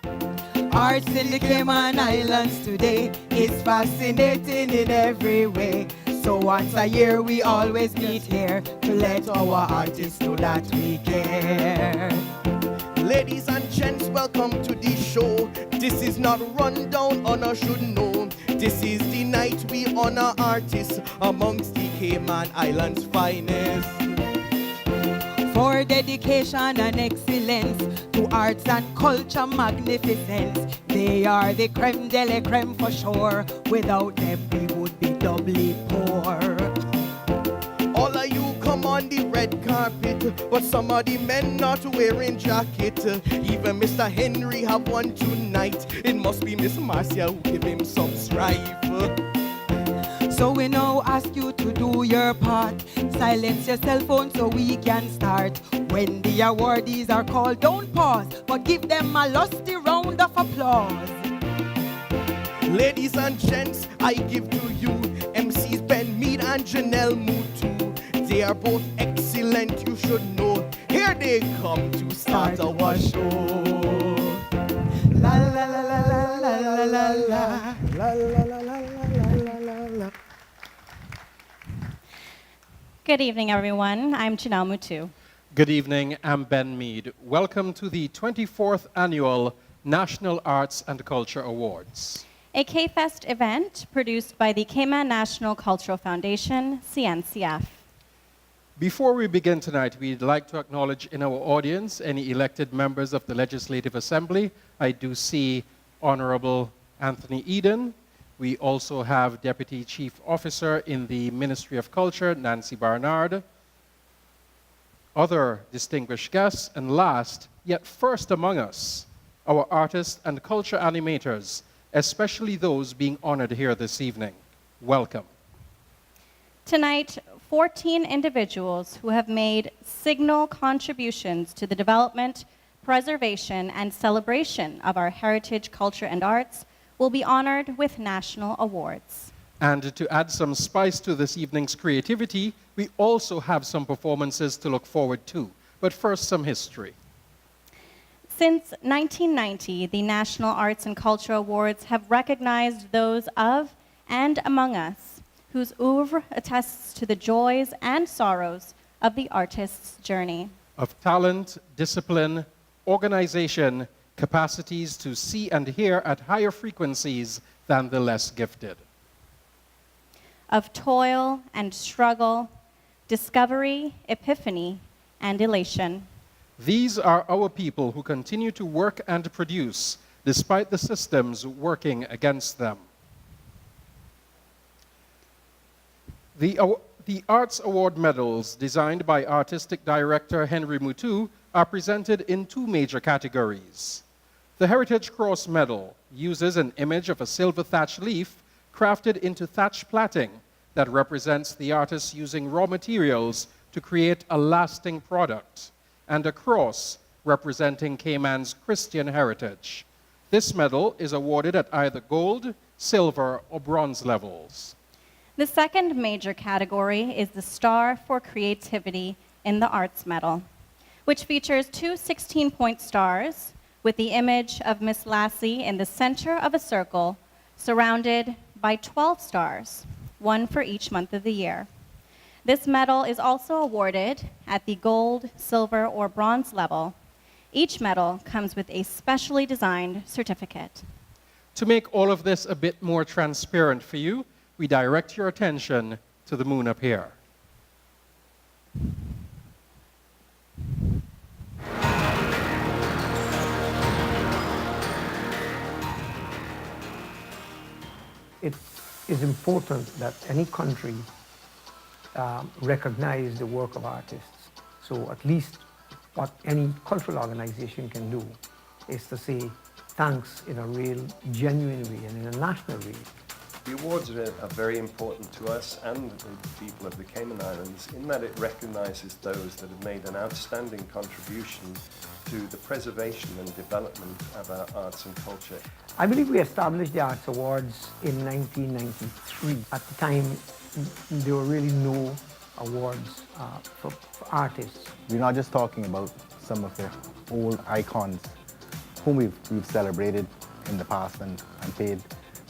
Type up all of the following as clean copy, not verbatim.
Arts in the Cayman Islands today is fascinating in every way. So once a year we always meet here to let our artists know that we care. Ladies and gents, welcome to the show. This is not rundown, honor should know. This is the night we honor artists amongst the Cayman Islands' finest. For dedication and excellence to arts and culture magnificence, they are the creme de la creme for sure. Without them we would be doubly poor. All of you come on the red carpet, but some of the men not wearing jacket. Even Mr. Henry have one tonight. It must be Miss Marcia who give him some strife. So we now ask you to do your part. Silence your cell phone so we can start. When the awardees are called, don't pause, but give them a lusty round of applause. Ladies and gents, I give to you MCs Ben Mead and Janelle Mutu. They are both excellent, you should know. Here they come to start our show. La la la la la la la la la la la la la la la. Good evening, everyone. I'm Janelle Mutu. Good evening, I'm Ben Mead. Welcome to the 24th Annual National Arts and Culture Awards, A K-Fest event produced by the Cayman National Cultural Foundation, CNCF. Before we begin tonight, we'd like to acknowledge in our audience any elected members of the Legislative Assembly. I do see Honorable Anthony Eden. We also have Deputy Chief Officer in the Ministry of Culture, Nancy Barnard. Other distinguished guests, and last, yet first among us, our artists and culture animators, especially those being honored here this evening. Welcome. Tonight, 14 individuals who have made signal contributions to the development, preservation, and celebration of our heritage, culture, and arts will be honored with national awards. And to add some spice to this evening's creativity, we also have some performances to look forward to. But first, some history. Since 1990, the National Arts and Culture Awards have recognized those of and among us whose oeuvre attests to the joys and sorrows of the artist's journey. Of talent, discipline, organization, capacities to see and hear at higher frequencies than the less gifted. Of toil and struggle, discovery, epiphany, and elation. These are our people who continue to work and produce despite the systems working against them. The Arts Award medals designed by Artistic Director Henry Mutu are presented in two major categories. The Heritage Cross Medal uses an image of a silver thatch leaf crafted into thatch plaiting that represents the artist using raw materials to create a lasting product, and a cross representing Cayman's Christian heritage. This medal is awarded at either gold, silver, or bronze levels. The second major category is the Star for Creativity in the Arts Medal, which features two 16-point stars with the image of Miss Lassie in the center of a circle, surrounded by 12 stars, one for each month of the year. This medal is also awarded at the gold, silver, or bronze level. Each medal comes with a specially designed certificate. To make all of this a bit more transparent for you, we direct your attention to the moon up here. It is important that any country recognize the work of artists. So at least what any cultural organization can do is to say thanks in a real, genuine way and in a national way. The awards are very important to us and the people of the Cayman Islands in that it recognizes those that have made an outstanding contribution to the preservation and development of our arts and culture. I believe we established the Arts Awards in 1993. At the time, there were really no awards for artists. We're not just talking about some of the old icons whom we've celebrated in the past and paid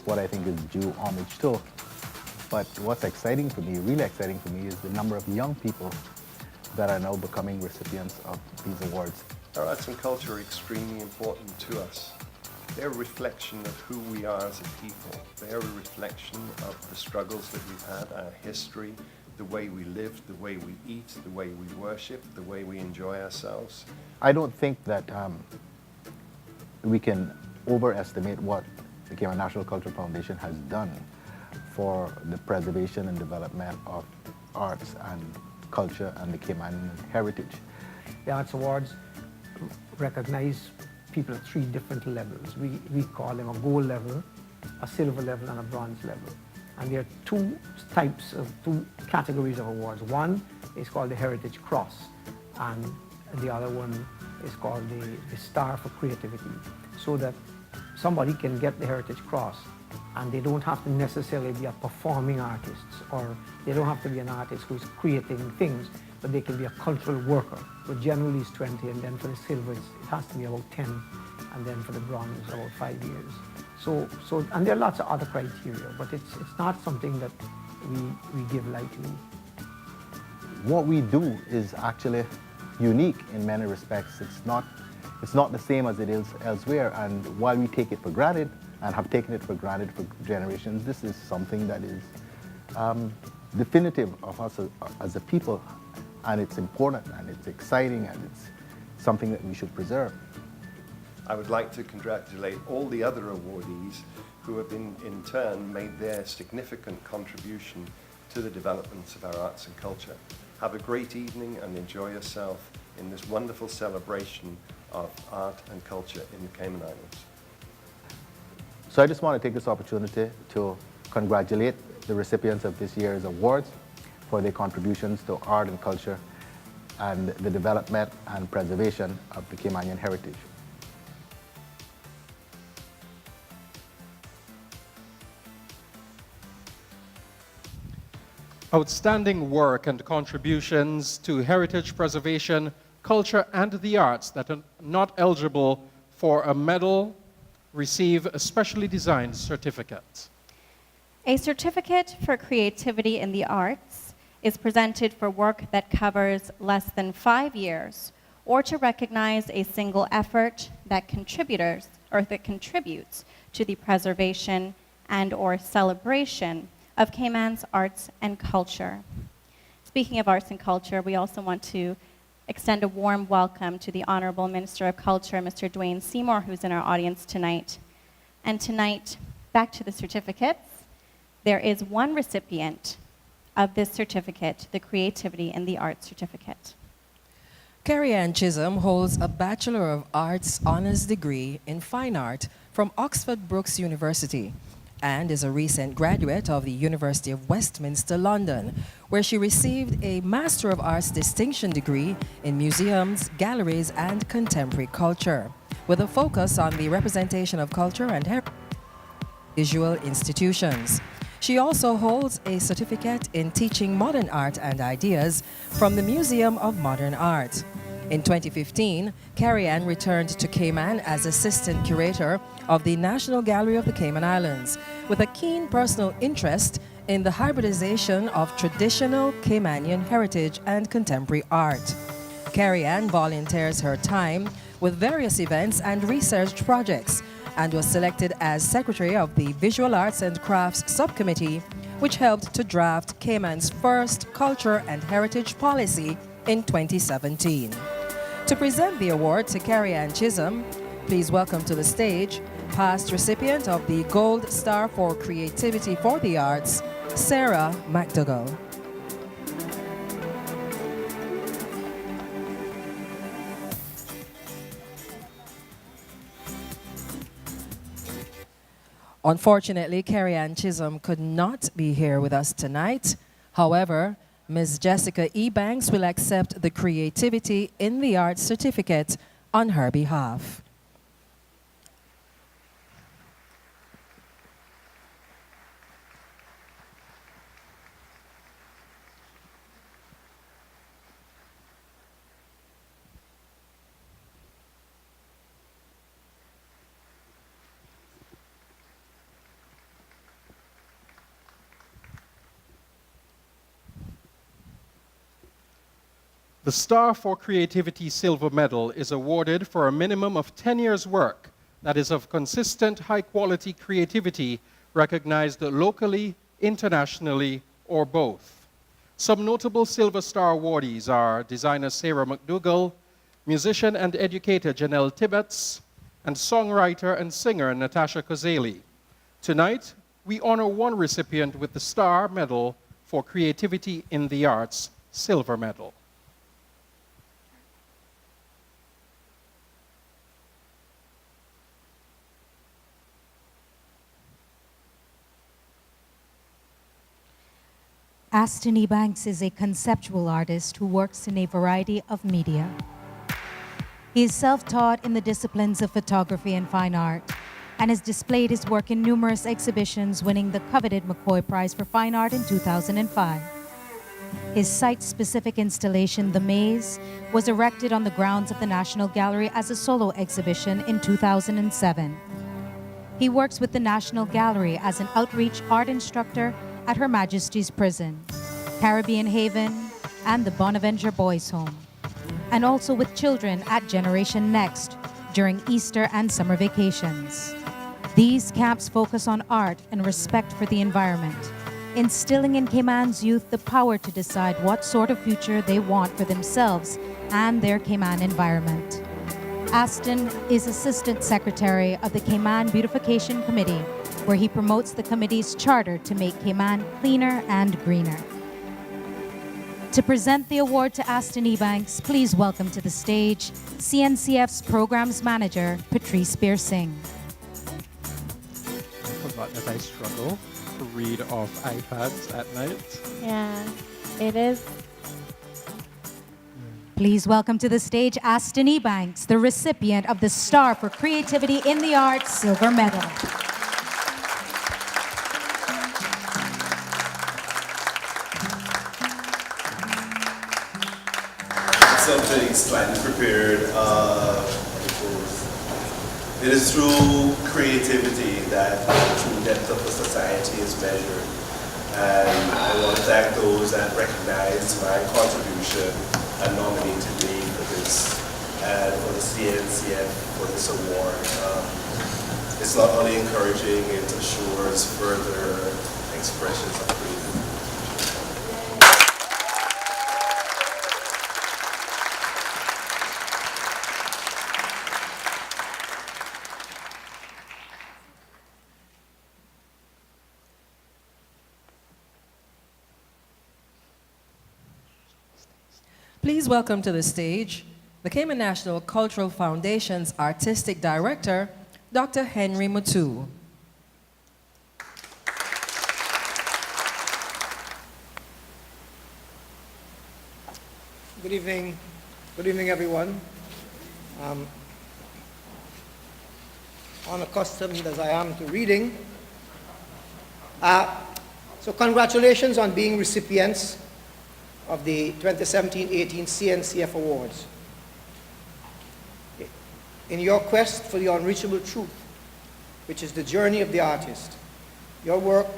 what I think is due homage to. But what's exciting for me, really exciting for me, is the number of young people that are now becoming recipients of these awards. Our arts and culture are extremely important to us. They're a reflection of who we are as a people. They're a reflection of the struggles that we've had, our history, the way we live, the way we eat, the way we worship, the way we enjoy ourselves. I don't think that we can overestimate what the Cayman National Cultural Foundation has done for the preservation and development of arts and culture and the Cayman heritage. The Arts Awards recognize people at 3 different levels. We call them a gold level, a silver level, and a bronze level. And there are 2 categories of awards. One is called the Heritage Cross, and the other one is called the Star for Creativity, so that somebody can get the Heritage Cross and they don't have to necessarily be a performing artist, or they don't have to be an artist who's creating things, but they can be a cultural worker. So generally it's 20, and then for the silver it has to be about 10, and then for the bronze about 5 years. And there are lots of other criteria, but it's not something that we give lightly. What we do is actually unique in many respects. It's not the same as it is elsewhere, and while we take it for granted and have taken it for granted for generations, this is something that is definitive of us as a people, and it's important and it's exciting and it's something that we should preserve. I would like to congratulate all the other awardees who have in turn made their significant contribution to the developments of our arts and culture. Have a great evening and enjoy yourself in this wonderful celebration of art and culture in the Cayman Islands. So I just want to take this opportunity to congratulate the recipients of this year's awards for their contributions to art and culture and the development and preservation of the Caymanian heritage. Outstanding work and contributions to heritage preservation, culture, and the arts that are not eligible for a medal receive a specially designed certificate. A certificate for creativity in the arts is presented for work that covers less than 5 years, or to recognize a single effort that contributes to the preservation and/or celebration of Cayman's arts and culture. Speaking of arts and culture, we also want to extend a warm welcome to the Honorable Minister of Culture, Mr. Dwayne Seymour, who's in our audience tonight. And tonight, back to the certificates, there is one recipient of this certificate, the Creativity in the Arts certificate. Carrie Ann Chisholm holds a Bachelor of Arts Honors degree in Fine Art from Oxford Brookes University and is a recent graduate of the University of Westminster, London, where she received a Master of Arts distinction degree in museums, galleries, and contemporary culture, with a focus on the representation of culture and visual institutions. She also holds a certificate in teaching modern art and ideas from the Museum of Modern Art. In 2015, Carrie Ann returned to Cayman as assistant curator of the National Gallery of the Cayman Islands, with a keen personal interest in the hybridization of traditional Caymanian heritage and contemporary art. Carrie Ann volunteers her time with various events and research projects, and was selected as secretary of the Visual Arts and Crafts Subcommittee, which helped to draft Cayman's first culture and heritage policy in 2017. To present the award to Carrie Ann Chisholm, please welcome to the stage past recipient of the Gold Star for Creativity for the Arts, Sarah McDougall. Unfortunately, Carrie Ann Chisholm could not be here with us tonight. However, Ms. Jessica E. Banks will accept the Creativity in the Arts certificate on her behalf. The Star for Creativity Silver Medal is awarded for a minimum of 10 years' work that is of consistent, high-quality creativity recognized locally, internationally, or both. Some notable Silver Star awardees are designer Sarah McDougall, musician and educator Janelle Tibbetts, and songwriter and singer Natasha Kozeli. Tonight, we honor one recipient with the Star Medal for Creativity in the Arts Silver Medal. Aston Ebanks is a conceptual artist who works in a variety of media. He is self-taught in the disciplines of photography and fine art and has displayed his work in numerous exhibitions, winning the coveted McCoy Prize for Fine Art in 2005. His site-specific installation, The Maze, was erected on the grounds of the National Gallery as a solo exhibition in 2007. He works with the National Gallery as an outreach art instructor at Her Majesty's Prison, Caribbean Haven, and the Bonaventure Boys Home, and also with children at Generation Next during Easter and summer vacations. These camps focus on art and respect for the environment, instilling in Cayman's youth the power to decide what sort of future they want for themselves and their Cayman environment. Aston is Assistant Secretary of the Cayman Beautification Committee, where he promotes the committee's charter to make Cayman cleaner and greener. To present the award to Aston Ebanks, please welcome to the stage CNCF's Programs Manager, Patrice Beer-Singh. I forgot that I struggle to read off iPads at night. Yeah, it is. Please welcome to the stage Aston Ebanks, the recipient of the Star for Creativity in the Arts Silver Medal. Something slightly prepared. It is through creativity that the true depth of a society is measured. And I want to thank those that recognize my contribution and nominated me for this, and for the CNCF for this award. It's not only encouraging, it assures further expressions of creativity. Please welcome to the stage the Cayman National Cultural Foundation's Artistic Director, Dr. Henry Mutu. Good evening. Good evening, everyone. Unaccustomed as I am to reading. So congratulations on being recipients of the 2017-18 CNCF Awards. In your quest for the unreachable truth, which is the journey of the artist, your work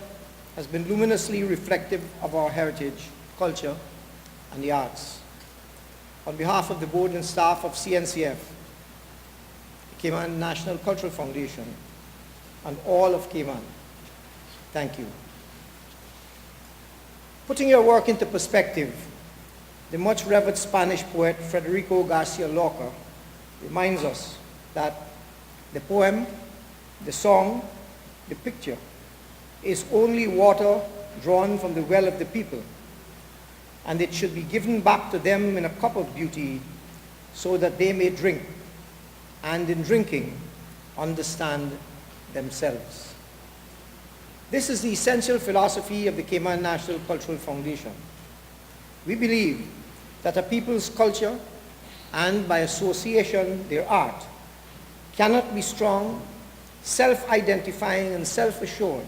has been luminously reflective of our heritage, culture, and the arts. On behalf of the board and staff of CNCF, the Cayman National Cultural Foundation, and all of Cayman, thank you. Putting your work into perspective, the much revered Spanish poet Federico Garcia Lorca reminds us that the poem, the song, the picture is only water drawn from the well of the people, and it should be given back to them in a cup of beauty so that they may drink, and in drinking, understand themselves. This is the essential philosophy of the Cayman National Cultural Foundation. We believe that a people's culture, and by association their art, cannot be strong, self-identifying, and self-assured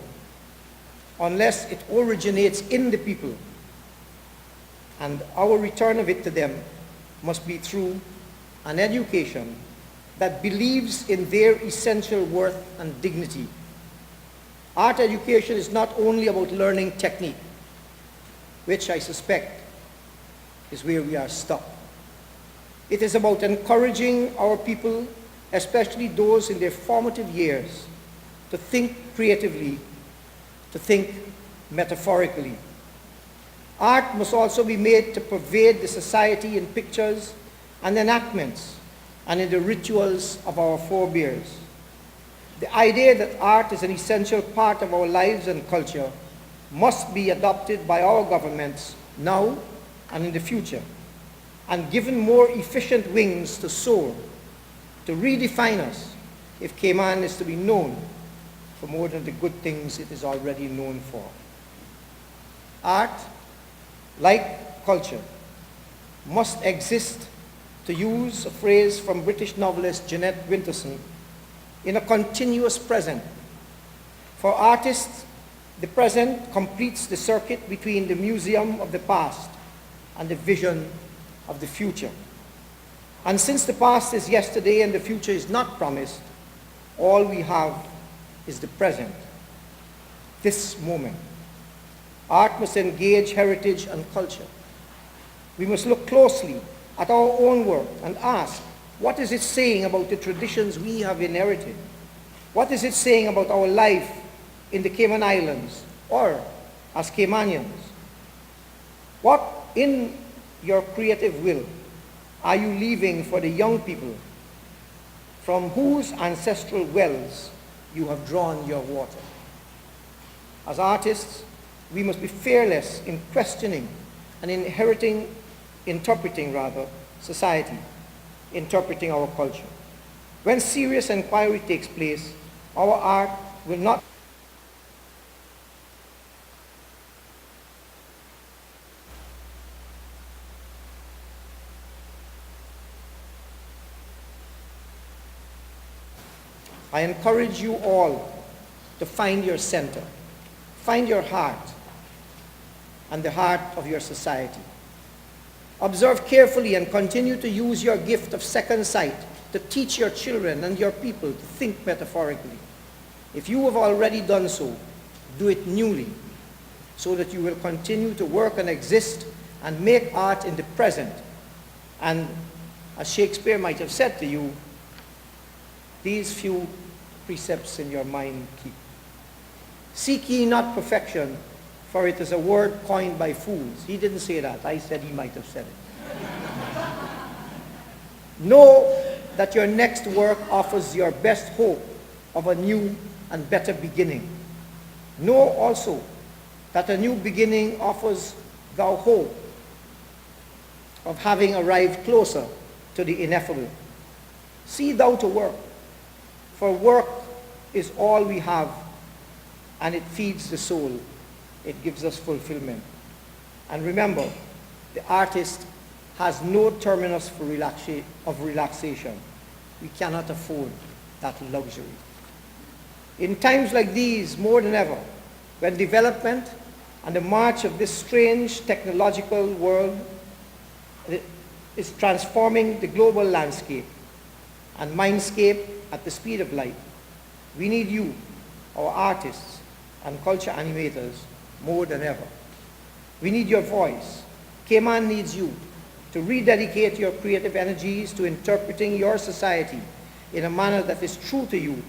unless it originates in the people, and our return of it to them must be through an education that believes in their essential worth and dignity. Art education is not only about learning technique, which I suspect is where we are stuck. It is about encouraging our people, especially those in their formative years, to think creatively, to think metaphorically. Art must also be made to pervade the society in pictures and enactments and in the rituals of our forebears. The idea that art is an essential part of our lives and culture must be adopted by our governments now and in the future, and given more efficient wings to soar, to redefine us if Cayman is to be known for more than the good things it is already known for. Art, like culture, must exist, to use a phrase from British novelist Jeanette Winterson, in a continuous present. For artists, the present completes the circuit between the museum of the past and the vision of the future. And since the past is yesterday and the future is not promised, all we have is the present, this moment. Art must engage heritage and culture. We must look closely at our own work and ask, what is it saying about the traditions we have inherited? What is it saying about our life in the Cayman Islands or as Caymanians? What in your creative will are you leaving for the young people from whose ancestral wells you have drawn your water? As artists, we must be fearless in questioning and interpreting society, interpreting our culture. When serious inquiry takes place, our art will not I encourage you all to find your center, find your heart, and the heart of your society. Observe carefully and continue to use your gift of second sight to teach your children and your people to think metaphorically. If you have already done so, do it newly, so that you will continue to work and exist and make art in the present. And as Shakespeare might have said to you, these few precepts in your mind keep. Seek ye not perfection, for it is a word coined by fools. He didn't say that. I said he might have said it. Know that your next work offers your best hope of a new and better beginning. Know also that a new beginning offers thou hope of having arrived closer to the ineffable. See thou to work, for work is all we have, and it feeds the soul. It gives us fulfillment. And remember, the artist has no terminus for relaxation. We cannot afford that luxury. In times like these, more than ever, when development and the march of this strange technological world is transforming the global landscape and mindscape at the speed of light, we need you, our artists and culture animators, more than ever. We need your voice. Cayman needs you to rededicate your creative energies to interpreting your society in a manner that is true to you,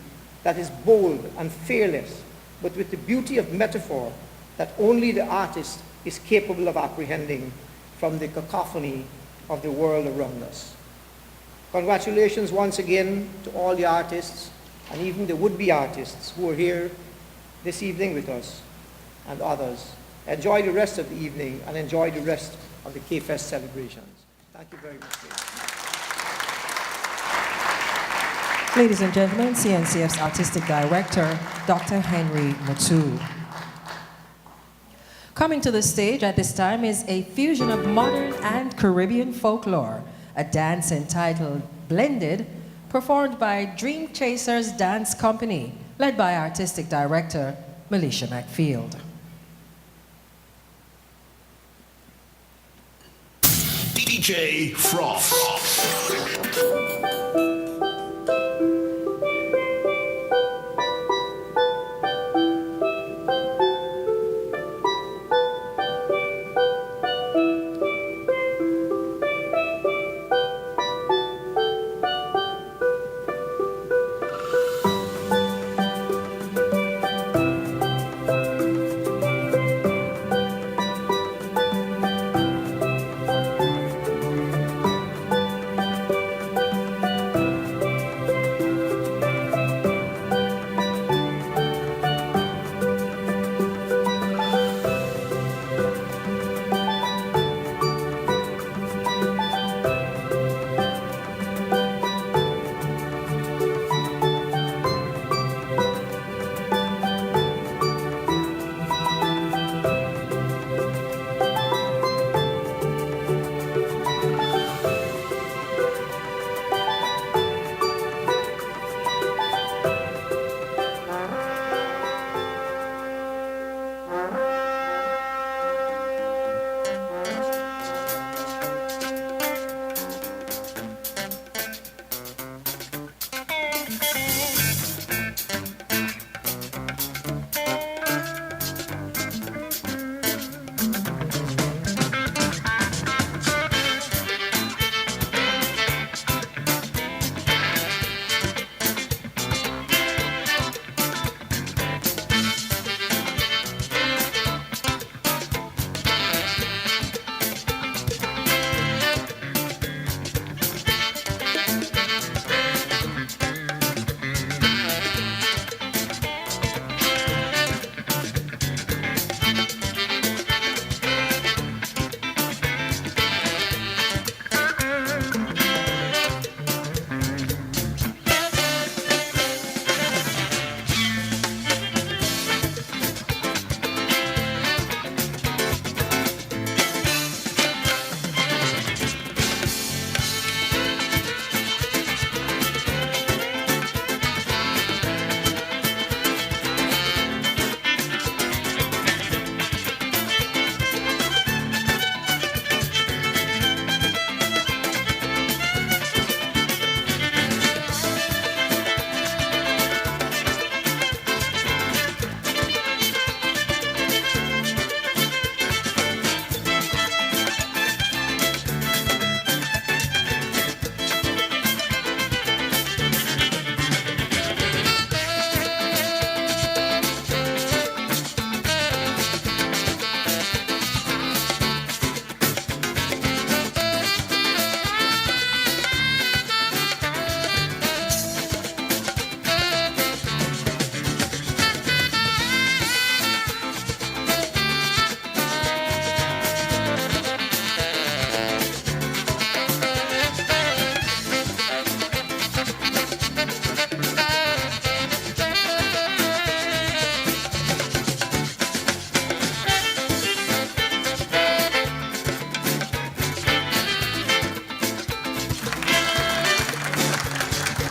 that is bold and fearless, but with the beauty of metaphor that only the artist is capable of apprehending from the cacophony of the world around us. Congratulations once again to all the artists and even the would-be artists who are here this evening with us and others. Enjoy the rest of the evening and enjoy the rest of the K-Fest celebrations. Thank you very much. Ladies and gentlemen, CNCF's Artistic Director, Dr. Henry Mutu. Coming to the stage at this time is a fusion of modern and Caribbean folklore, a dance entitled Blended, performed by Dream Chasers Dance Company, led by Artistic Director Melisha McField. DJ Frost.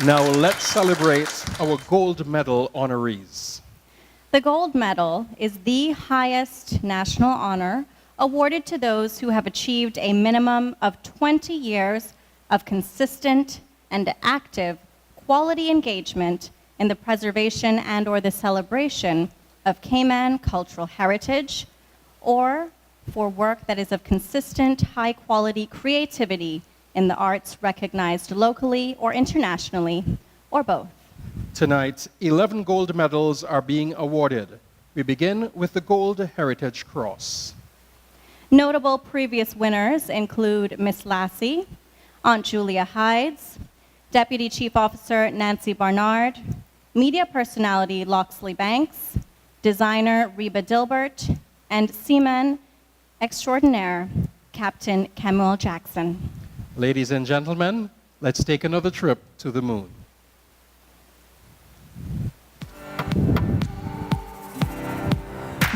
Now let's celebrate our gold medal honorees. The gold medal is the highest national honor awarded to those who have achieved a minimum of 20 years of consistent and active quality engagement in the preservation and/or the celebration of Cayman cultural heritage, or for work that is of consistent, high-quality creativity in the arts recognized locally or internationally, or both. Tonight, 11 gold medals are being awarded. We begin with the Gold Heritage Cross. Notable previous winners include Miss Lassie, Aunt Julia Hides, Deputy Chief Officer Nancy Barnard, media personality Loxley Banks, designer Reba Dilbert, and seaman extraordinaire Captain Camuel Jackson. Ladies and gentlemen, let's take another trip to the moon.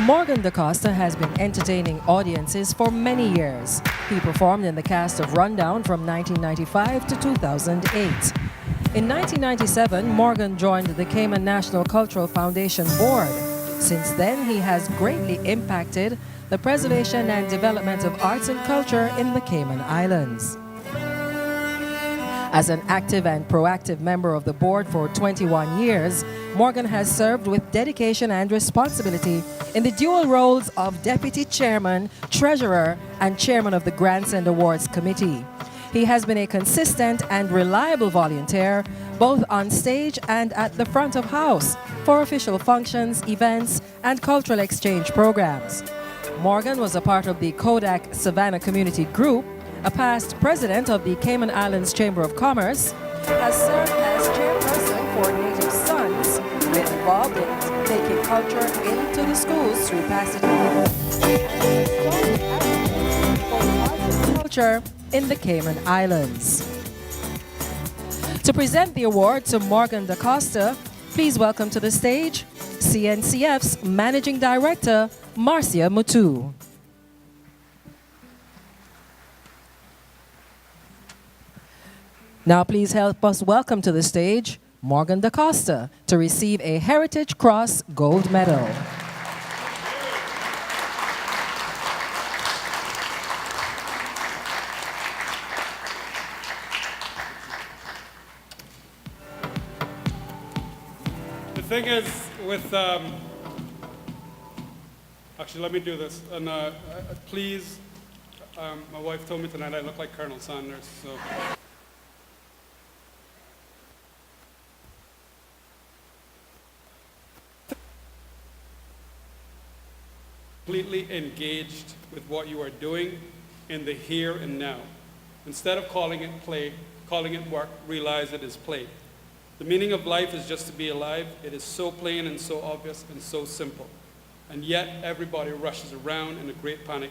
Morgan DaCosta has been entertaining audiences for many years. He performed in the cast of Rundown from 1995 to 2008. In 1997, Morgan joined the Cayman National Cultural Foundation Board. Since then, he has greatly impacted the preservation and development of arts and culture in the Cayman Islands. As an active and proactive member of the board for 21 years, Morgan has served with dedication and responsibility in the dual roles of Deputy Chairman, Treasurer, and Chairman of the Grants and Awards Committee. He has been a consistent and reliable volunteer, both on stage and at the front of house, for official functions, events, and cultural exchange programs. Morgan was a part of the Kodak Savannah Community Group, a past president of the Cayman Islands Chamber of Commerce, has served as chairperson for Native Sons, been involved in taking culture into the schools through passage of culture in the Cayman Islands. To present the award to Morgan DaCosta, please welcome to the stage CNCF's Managing Director, Marcia Mutu. Now please help us welcome to the stage Morgan DaCosta to receive a Heritage Cross Gold Medal. The thing is with, actually let me do this, and please, my wife told me tonight I look like Colonel Sanders, so. Completely engaged with what you are doing in the here and now. Instead of calling it play, calling it work, realize it is play. The meaning of life is just to be alive. It is so plain and so obvious and so simple. And yet everybody rushes around in a great panic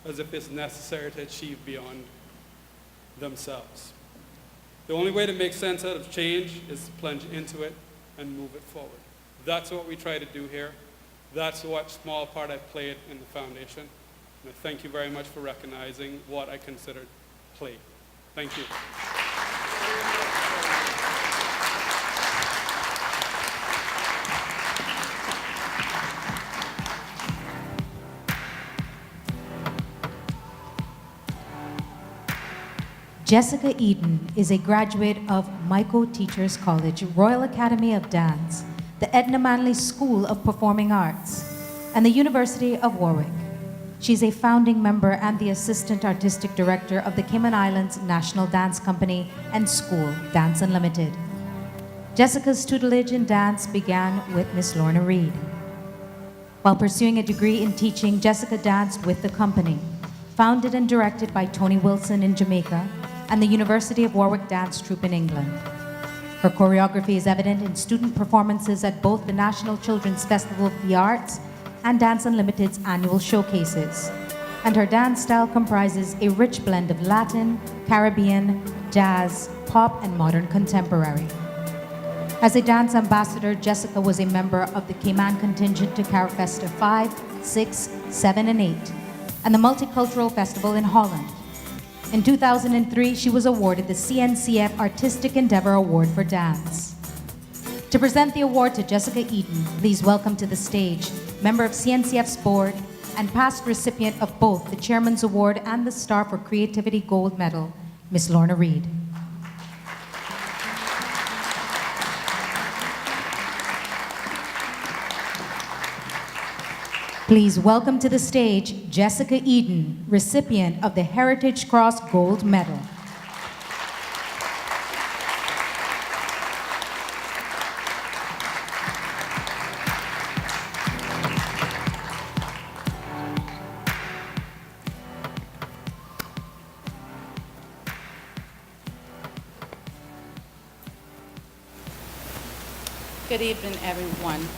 as if it's necessary to achieve beyond themselves. The only way to make sense out of change is to plunge into it and move it forward. That's what we try to do here. That's what small part I've played in the foundation. And I thank you very much for recognizing what I considered play. Thank you. Jessica Eden is a graduate of Michael Teachers College, Royal Academy of Dance, the Edna Manley School of Performing Arts, and the University of Warwick. She's a founding member and the Assistant Artistic Director of the Cayman Islands National Dance Company and School, Dance Unlimited. Jessica's tutelage in dance began with Miss Lorna Reed. While pursuing a degree in teaching, Jessica danced with the company, founded and directed by Tony Wilson in Jamaica, and the University of Warwick Dance Troupe in England. Her choreography is evident in student performances at both the National Children's Festival of the Arts and Dance Unlimited's annual showcases. And her dance style comprises a rich blend of Latin, Caribbean, jazz, pop, and modern contemporary. As a dance ambassador, Jessica was a member of the Cayman contingent to Carafesta 5, 6, 7, and 8, and the Multicultural Festival in Holland. In 2003, she was awarded the CNCF Artistic Endeavor Award for Dance. To present the award to Jessica Eaton, please welcome to the stage member of CNCF's board and past recipient of both the Chairman's Award and the Star for Creativity Gold Medal, Ms. Lorna Reed. Please welcome to the stage Jessica Eden, recipient of the Heritage Cross Gold Medal. Good evening, everyone.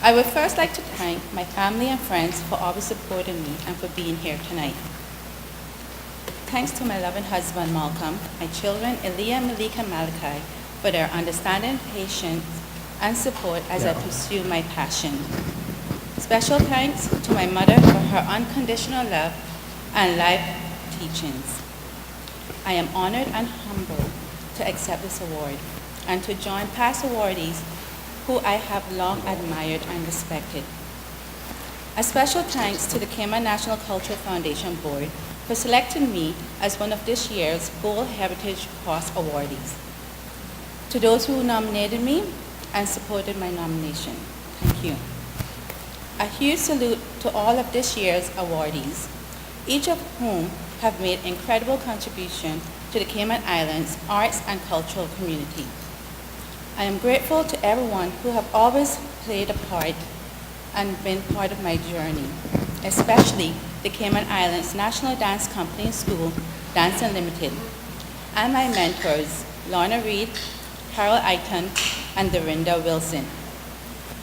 I would first like to thank my family and friends for always supporting me and for being here tonight. Thanks to my loving husband, Malcolm, my children, Elia, Malika, and Malachi, for their understanding, patience, and support as I pursue my passion. Special thanks to my mother for her unconditional love and life teachings. I am honored and humbled to accept this award and to join past awardees who I have long admired and respected. A special thanks to the Cayman National Cultural Foundation Board for selecting me as one of this year's Gold Heritage Cross awardees. To those who nominated me and supported my nomination, thank you. A huge salute to all of this year's awardees, each of whom have made incredible contribution to the Cayman Islands arts and cultural community. I am grateful to everyone who have always played a part and been part of my journey, especially the Cayman Islands National Dance Company and School, Dance Unlimited, and my mentors, Lorna Reed, Harold Aiton, and Dorinda Wilson.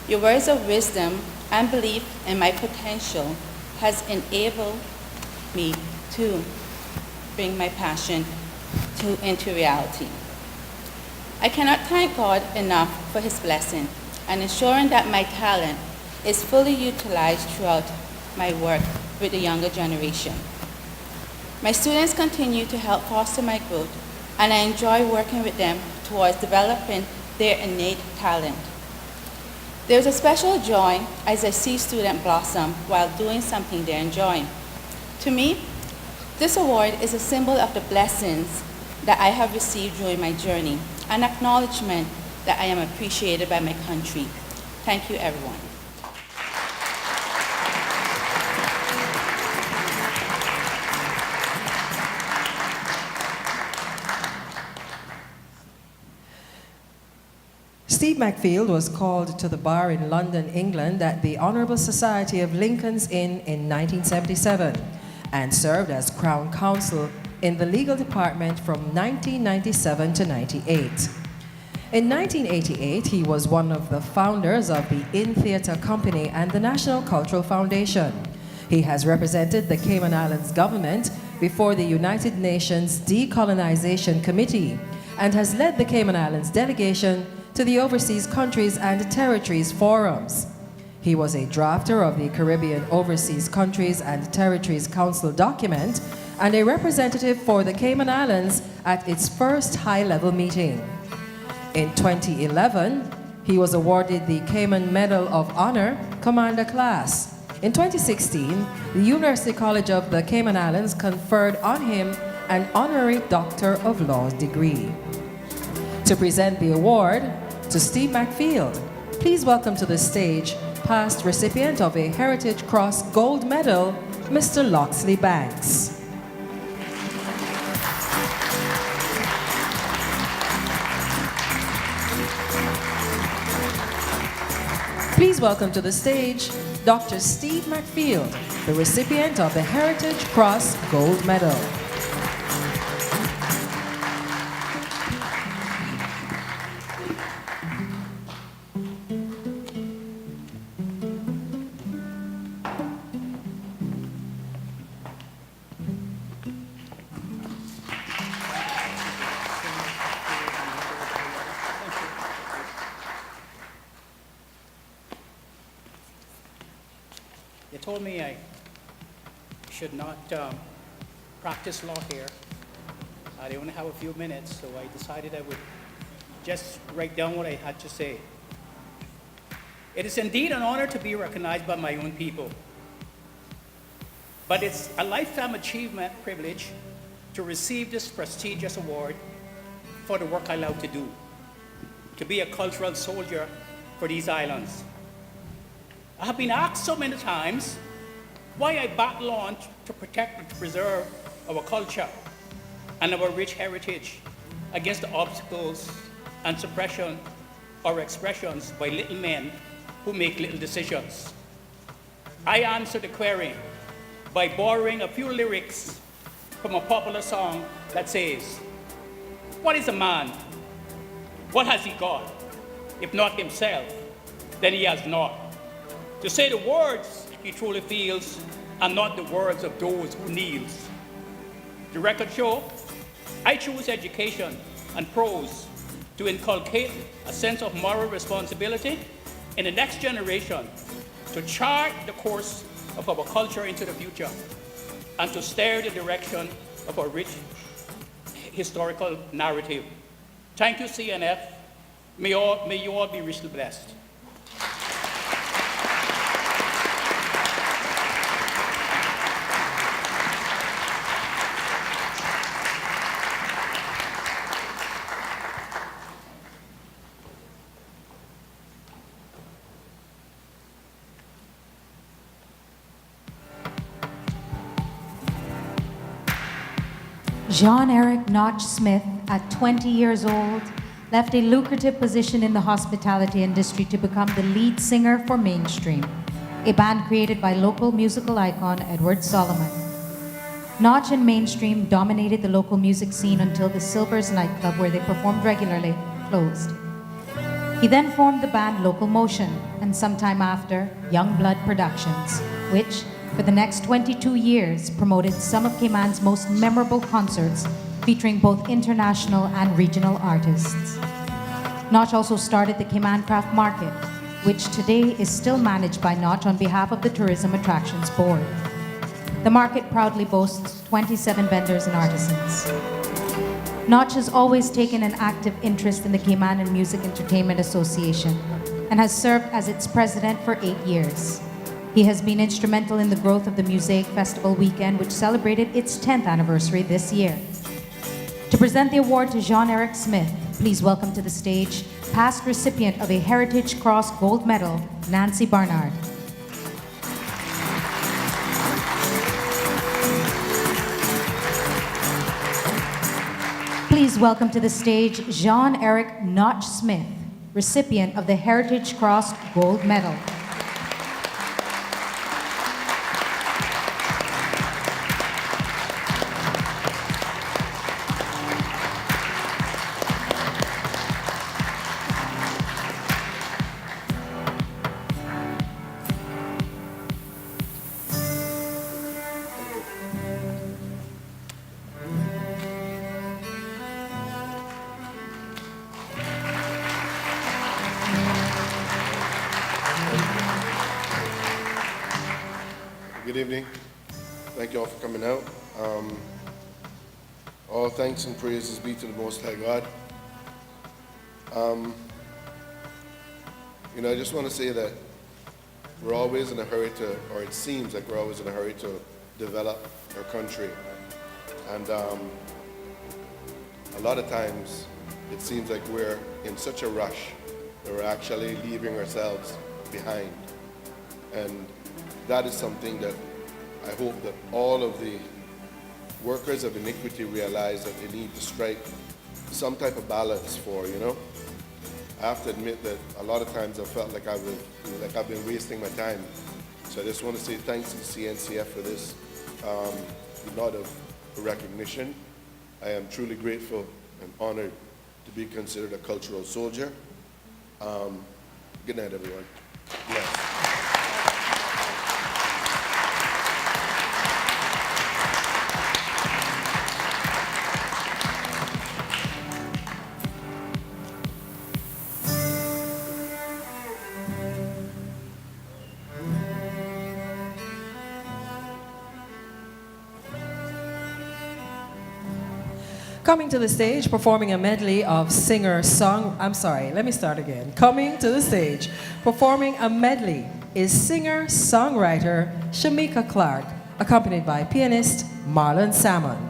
Your words of wisdom and belief in my potential has enabled me to bring my passion into reality. I cannot thank God enough for His blessing and ensuring that my talent is fully utilized throughout my work with the younger generation. My students continue to help foster my growth, and I enjoy working with them towards developing their innate talent. There's a special joy as I see students blossom while doing something they enjoy. To me, this award is a symbol of the blessings that I have received during my journey, an acknowledgement that I am appreciated by my country. Thank you, everyone. Steve Macfield was called to the bar in London, England at the Honourable Society of Lincoln's Inn in 1977 and served as Crown Counsel in the legal department from 1997 to 98. In 1988, he was one of the founders of the Inn Theatre Company and the National Cultural Foundation. He has represented the Cayman Islands government before the United Nations Decolonization Committee and has led the Cayman Islands delegation to the Overseas Countries and Territories Forums. He was a drafter of the Caribbean Overseas Countries and Territories Council document and a representative for the Cayman Islands at its first high-level meeting. In 2011, he was awarded the Cayman Medal of Honor, Commander Class. In 2016, the University College of the Cayman Islands conferred on him an honorary Doctor of Laws degree. To present the award to Steve Macfield, please welcome to the stage past recipient of a Heritage Cross Gold Medal, Mr. Loxley Banks. Please welcome to the stage Dr. Steve Macfield, the recipient of the Heritage Cross Gold Medal. They told me I should not practice law here, I only have a few minutes, so I decided I would just write down what I had to say. It is indeed an honor to be recognized by my own people, but it's a lifetime achievement privilege to receive this prestigious award for the work I love to do, to be a cultural soldier for these islands. I have been asked so many times why I battle on to protect and to preserve our culture and our rich heritage against the obstacles and suppression or expressions by little men who make little decisions. I answer the query by borrowing a few lyrics from a popular song that says, "What is a man? What has he got? If not himself, then he has not. To say the words he truly feels and not the words of those who kneels." The record show, I choose education and prose to inculcate a sense of moral responsibility in the next generation, to chart the course of our culture into the future, and to steer the direction of our rich historical narrative. Thank you, CNF. May you all be richly blessed. Jean-Eric Notch Smith, at 20 years old, left a lucrative position in the hospitality industry to become the lead singer for Mainstream, a band created by local musical icon Edward Solomon. Notch and Mainstream dominated the local music scene until the Silvers nightclub, where they performed regularly, closed. He then formed the band Local Motion, and sometime after, Young Blood Productions, which, for the next 22 years, promoted some of Cayman's most memorable concerts, featuring both international and regional artists. Notch also started the Cayman Craft Market, which today is still managed by Notch on behalf of the Tourism Attractions Board. The market proudly boasts 27 vendors and artisans. Notch has always taken an active interest in the Cayman Music Entertainment Association and has served as its president for 8 years. He has been instrumental in the growth of the Mosaic Festival weekend, which celebrated its 10th anniversary this year. To present the award to Jean-Eric Smith, please welcome to the stage past recipient of a Heritage Cross Gold Medal, Nancy Barnard. Please welcome to the stage Jean-Eric Notch Smith, recipient of the Heritage Cross Gold Medal. Good evening. Thank you all for coming out. All thanks and praises be to the Most High God. I just want to say that we're always in a hurry to, or it seems like we're always in a hurry to develop our country. And a lot of times it seems like we're in such a rush that we're actually leaving ourselves behind. And that is something that I hope that all of the workers of iniquity realize that they need to strike some type of balance for, I have to admit that a lot of times I felt like I've been wasting my time. So I just want to say thanks to the CNCF for this nod of recognition. I am truly grateful and honored to be considered a cultural soldier. Good night, everyone. Bless. Coming to the stage, performing a medley of Coming to the stage, performing a medley is singer-songwriter Shamika Clark, accompanied by pianist Marlon Salmon.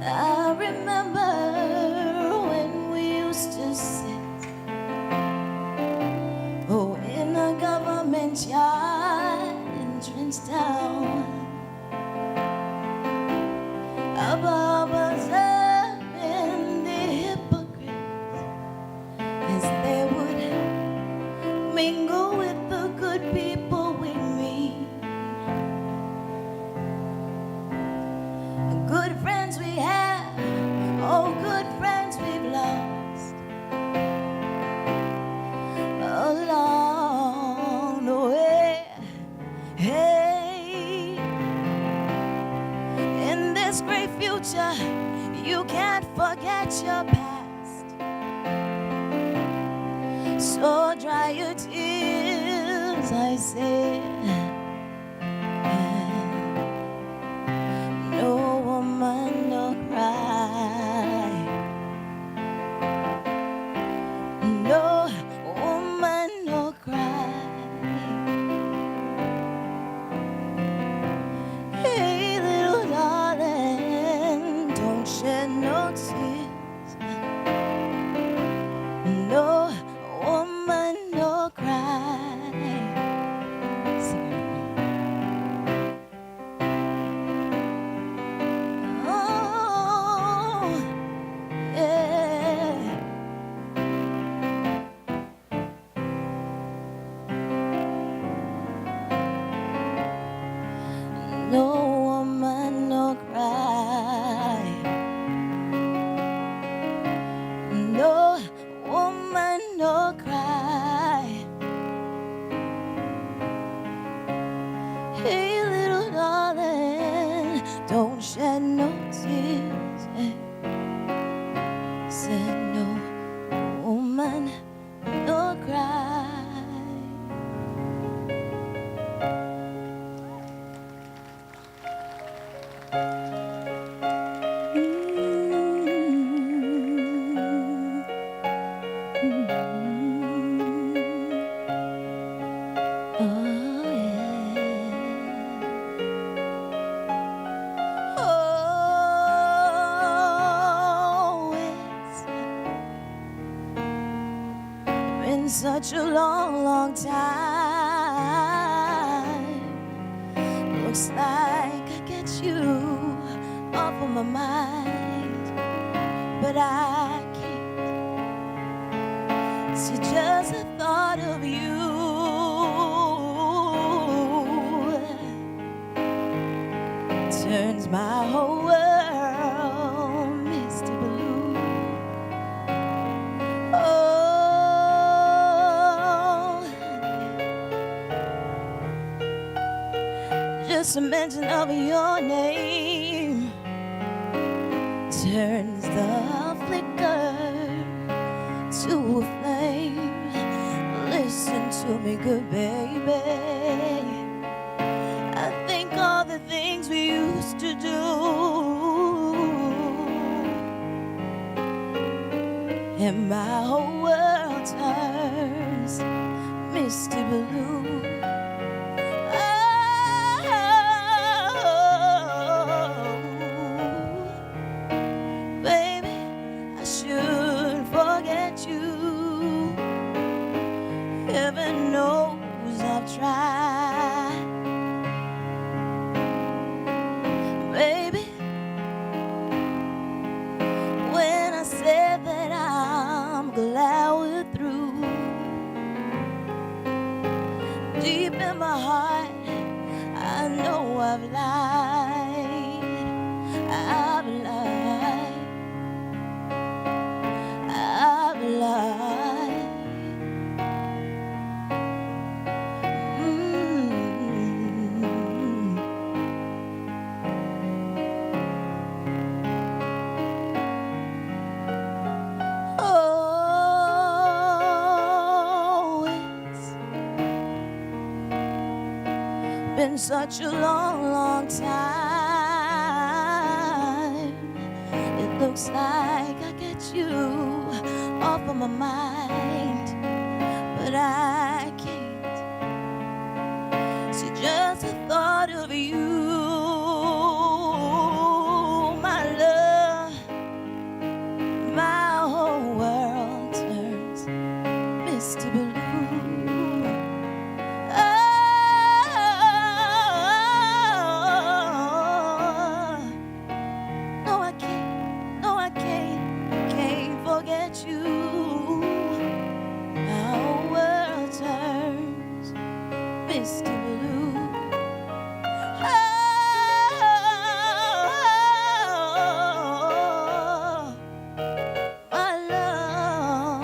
I remember when we used to sit in a government yard in Trenchtown. Above us have been the hypocrites as they would mingle with the good people we meet. Good friends we have, oh, good friends we've lost along the way. Hey, in this great future, you can't forget your past. So dry your tears, I say. No woman, no cry. No woman, no cry. Hey, little darling, don't shed no tears. No woman, no cry. Oh, yeah. No woman, no cry. No woman, no cry. Hey, little darling, don't shed no tears. Said no woman, no cry. Oh, it's been such a long, long time. Looks like I get you off of my mind, but I can't. See, just the thought of you turns my whole world misty blue. Oh, just a mention of your name turns the flicker to a flame. Listen to me, good baby. I think all the things we used to do, and my whole world turns misty blue. Oh, baby, I should forget you. Heaven knows I've tried. Baby, when I said that I'm glad we're through, do of light, of light, of light. Oh, it's been such a long, long time. It looks like I get you off of my mind, but I can't see just the thought of you, my love. My whole world turns misty blue. No, I can't, no, I can't forget you. My whole world turns misty blue. My love,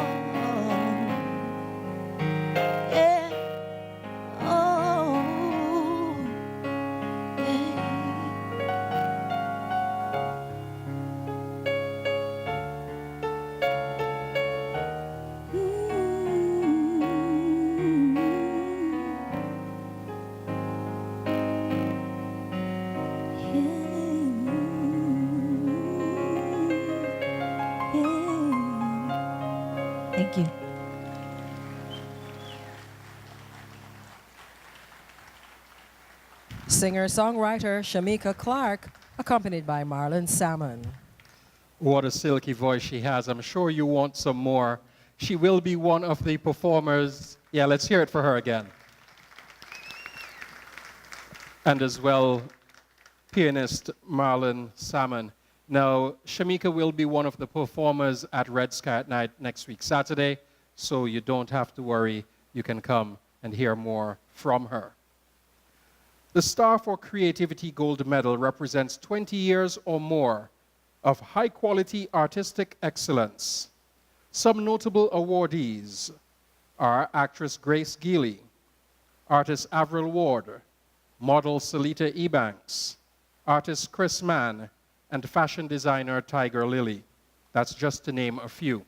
yeah, oh, yeah. Thank you. Singer-songwriter Shamika Clark, accompanied by Marlon Salmon. What a silky voice she has. I'm sure you want some more. She will be one of the performers. Yeah, let's hear it for her again. And as well, pianist Marlon Salmon. Now, Shamika will be one of the performers at Red Sky at Night next week, Saturday, so you don't have to worry. You can come and hear more from her. The Star for Creativity Gold Medal represents 20 years or more of high-quality artistic excellence. Some notable awardees are actress Grace Geely, artist Avril Ward, model Salita Ebanks, artist Chris Mann, and fashion designer Tiger Lily. That's just to name a few.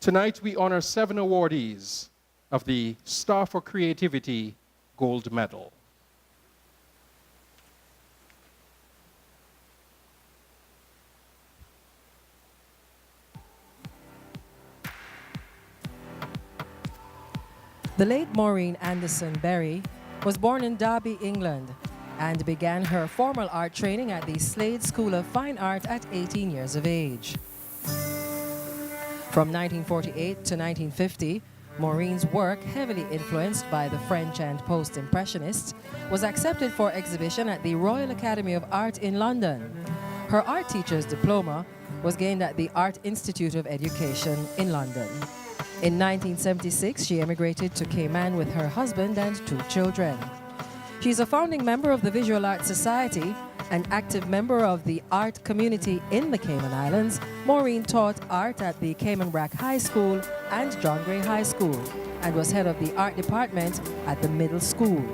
Tonight we honor 7 awardees of the Star for Creativity Gold Medal. The late Maureen Anderson Berry was born in Derby, England, and began her formal art training at the Slade School of Fine Art at 18 years of age. From 1948 to 1950, Maureen's work, heavily influenced by the French and post-impressionists, was accepted for exhibition at the Royal Academy of Art in London. Her art teacher's diploma was gained at the Art Institute of Education in London. In 1976, she emigrated to Cayman with her husband and 2 children. She's a founding member of the Visual Arts Society, an active member of the art community in the Cayman Islands. Maureen taught art at the Cayman Brac High School and John Gray High School, and was head of the art department at the middle school.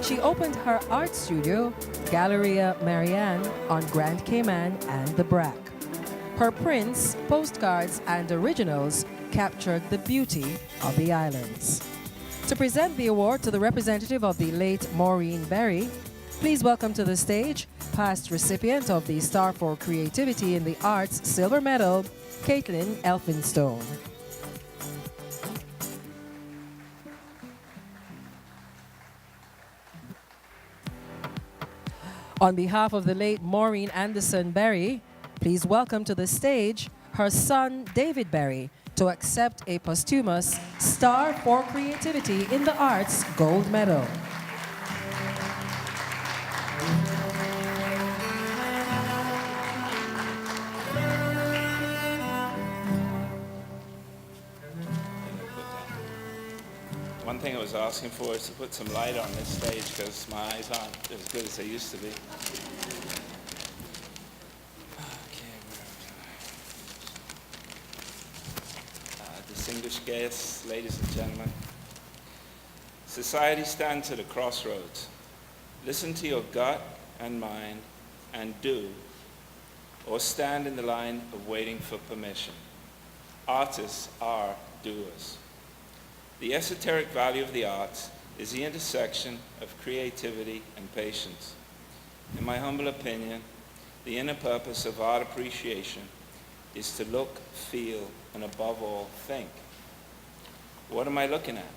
She opened her art studio, Galleria Marianne, on Grand Cayman and the Brac. Her prints, postcards, and originals captured the beauty of the islands. To present the award to the representative of the late Maureen Berry, please welcome to the stage past recipient of the Star for Creativity in the Arts Silver Medal, Caitlin Elphinstone. On behalf of the late Maureen Anderson Berry, please welcome to the stage her son David Berry to accept a posthumous Star for Creativity in the Arts Gold Medal. One thing I was asking for is to put some light on this stage because my eyes aren't as good as they used to be. Okay, where am I? Distinguished guests, ladies and gentlemen. Society stands at a crossroads. Listen to your gut and mind and do, or stand in the line of waiting for permission. Artists are doers. The esoteric value of the arts is the intersection of creativity and patience. In my humble opinion, the inner purpose of art appreciation is to look, feel, and above all, think. What am I looking at?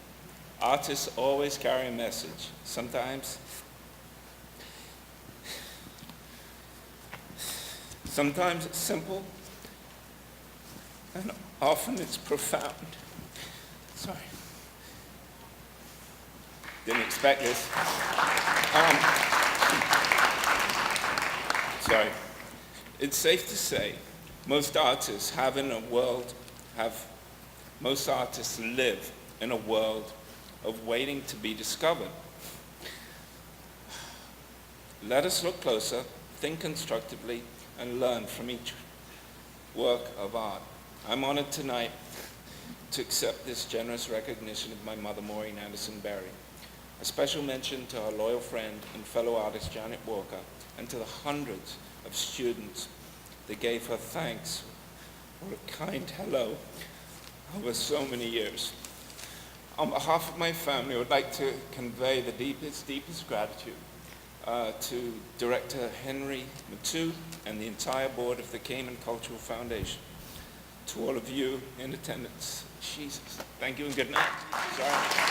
Artists always carry a message. Sometimes it's simple, and often it's profound. Sorry. Didn't expect this. Sorry. It's safe to say most artists live in a world of waiting to be discovered. Let us look closer, think constructively, and learn from each work of art. I'm honored tonight to accept this generous recognition of my mother, Maureen Anderson Berry. A special mention to our loyal friend and fellow artist, Janet Walker, and to the hundreds of students that gave her thanks or a kind hello over so many years. On behalf of my family, I would like to convey the deepest gratitude to Director Henry Mutu and the entire board of the Cayman Cultural Foundation. To all of you in attendance, Jesus, thank you and good night. Sorry.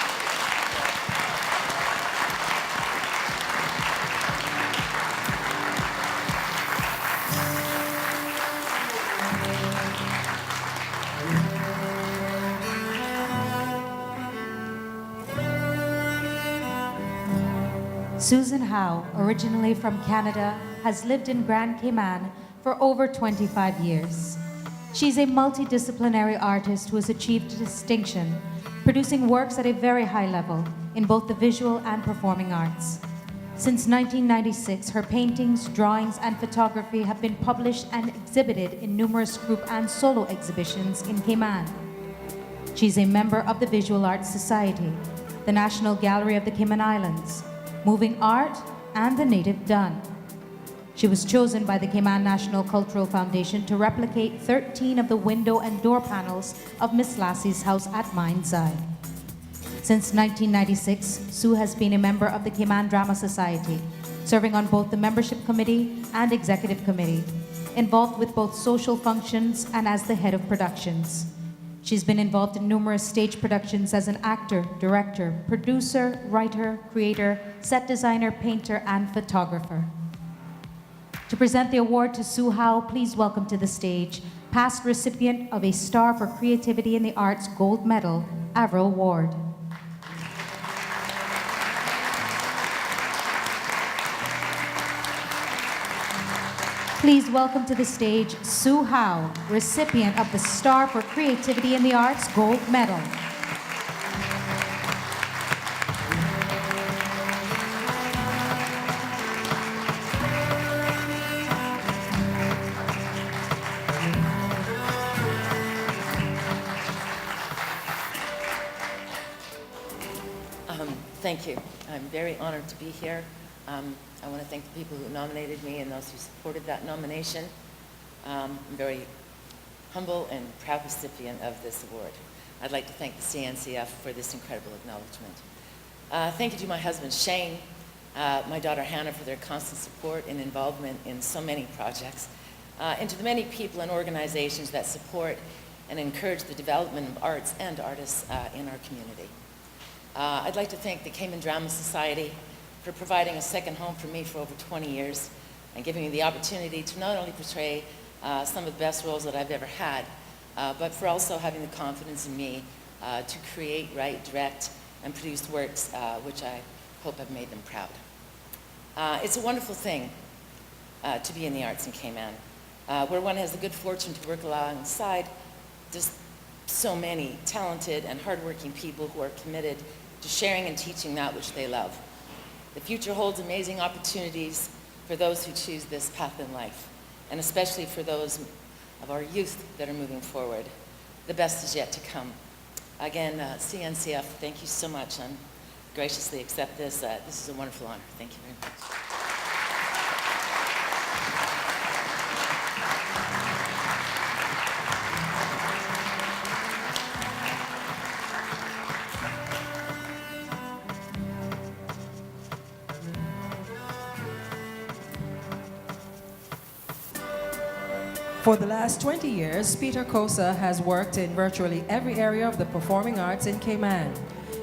Susan Howe, originally from Canada, has lived in Grand Cayman for over 25 years. She's a multidisciplinary artist who has achieved distinction, producing works at a very high level in both the visual and performing arts. Since 1996, her paintings, drawings, and photography have been published and exhibited in numerous group and solo exhibitions in Cayman. She's a member of the Visual Arts Society, the National Gallery of the Cayman Islands, Moving Art, and the Native Dun. She was chosen by the Cayman National Cultural Foundation to replicate 13 of the window and door panels of Miss Lassie's house at Mind's Eye. Since 1996, Sue has been a member of the Cayman Drama Society, serving on both the membership committee and executive committee, involved with both social functions and as the head of productions. She's been involved in numerous stage productions as an actor, director, producer, writer, creator, set designer, painter, and photographer. To present the award to Sue Howe, please welcome to the stage past recipient of a Star for Creativity in the Arts Gold Medal, Avril Ward. Please welcome to the stage Sue Howe, recipient of the Star for Creativity in the Arts Gold Medal. Thank you. I'm very honored to be here. I want to thank the people who nominated me and those who supported that nomination. I'm very humble and proud recipient of this award. I'd like to thank the CNCF for this incredible acknowledgement. Thank you to my husband Shane, my daughter Hannah for their constant support and involvement in so many projects, and to the many people and organizations that support and encourage the development of arts and artists in our community. I'd like to thank the Cayman Drama Society for providing a second home for me for over 20 years and giving me the opportunity to not only portray some of the best roles that I've ever had, but for also having the confidence in me to create, write, direct, and produce works which I hope have made them proud. It's a wonderful thing to be in the arts in Cayman, where one has the good fortune to work alongside just so many talented and hardworking people who are committed to to sharing and teaching that which they love. The future holds amazing opportunities for those who choose this path in life, and especially for those of our youth that are moving forward. The best is yet to come. Again, CNCF, thank you so much. I'm graciously accept this. This is a wonderful honor. Thank you very much. For the last 20 years, Peter Kosa has worked in virtually every area of the performing arts in Cayman.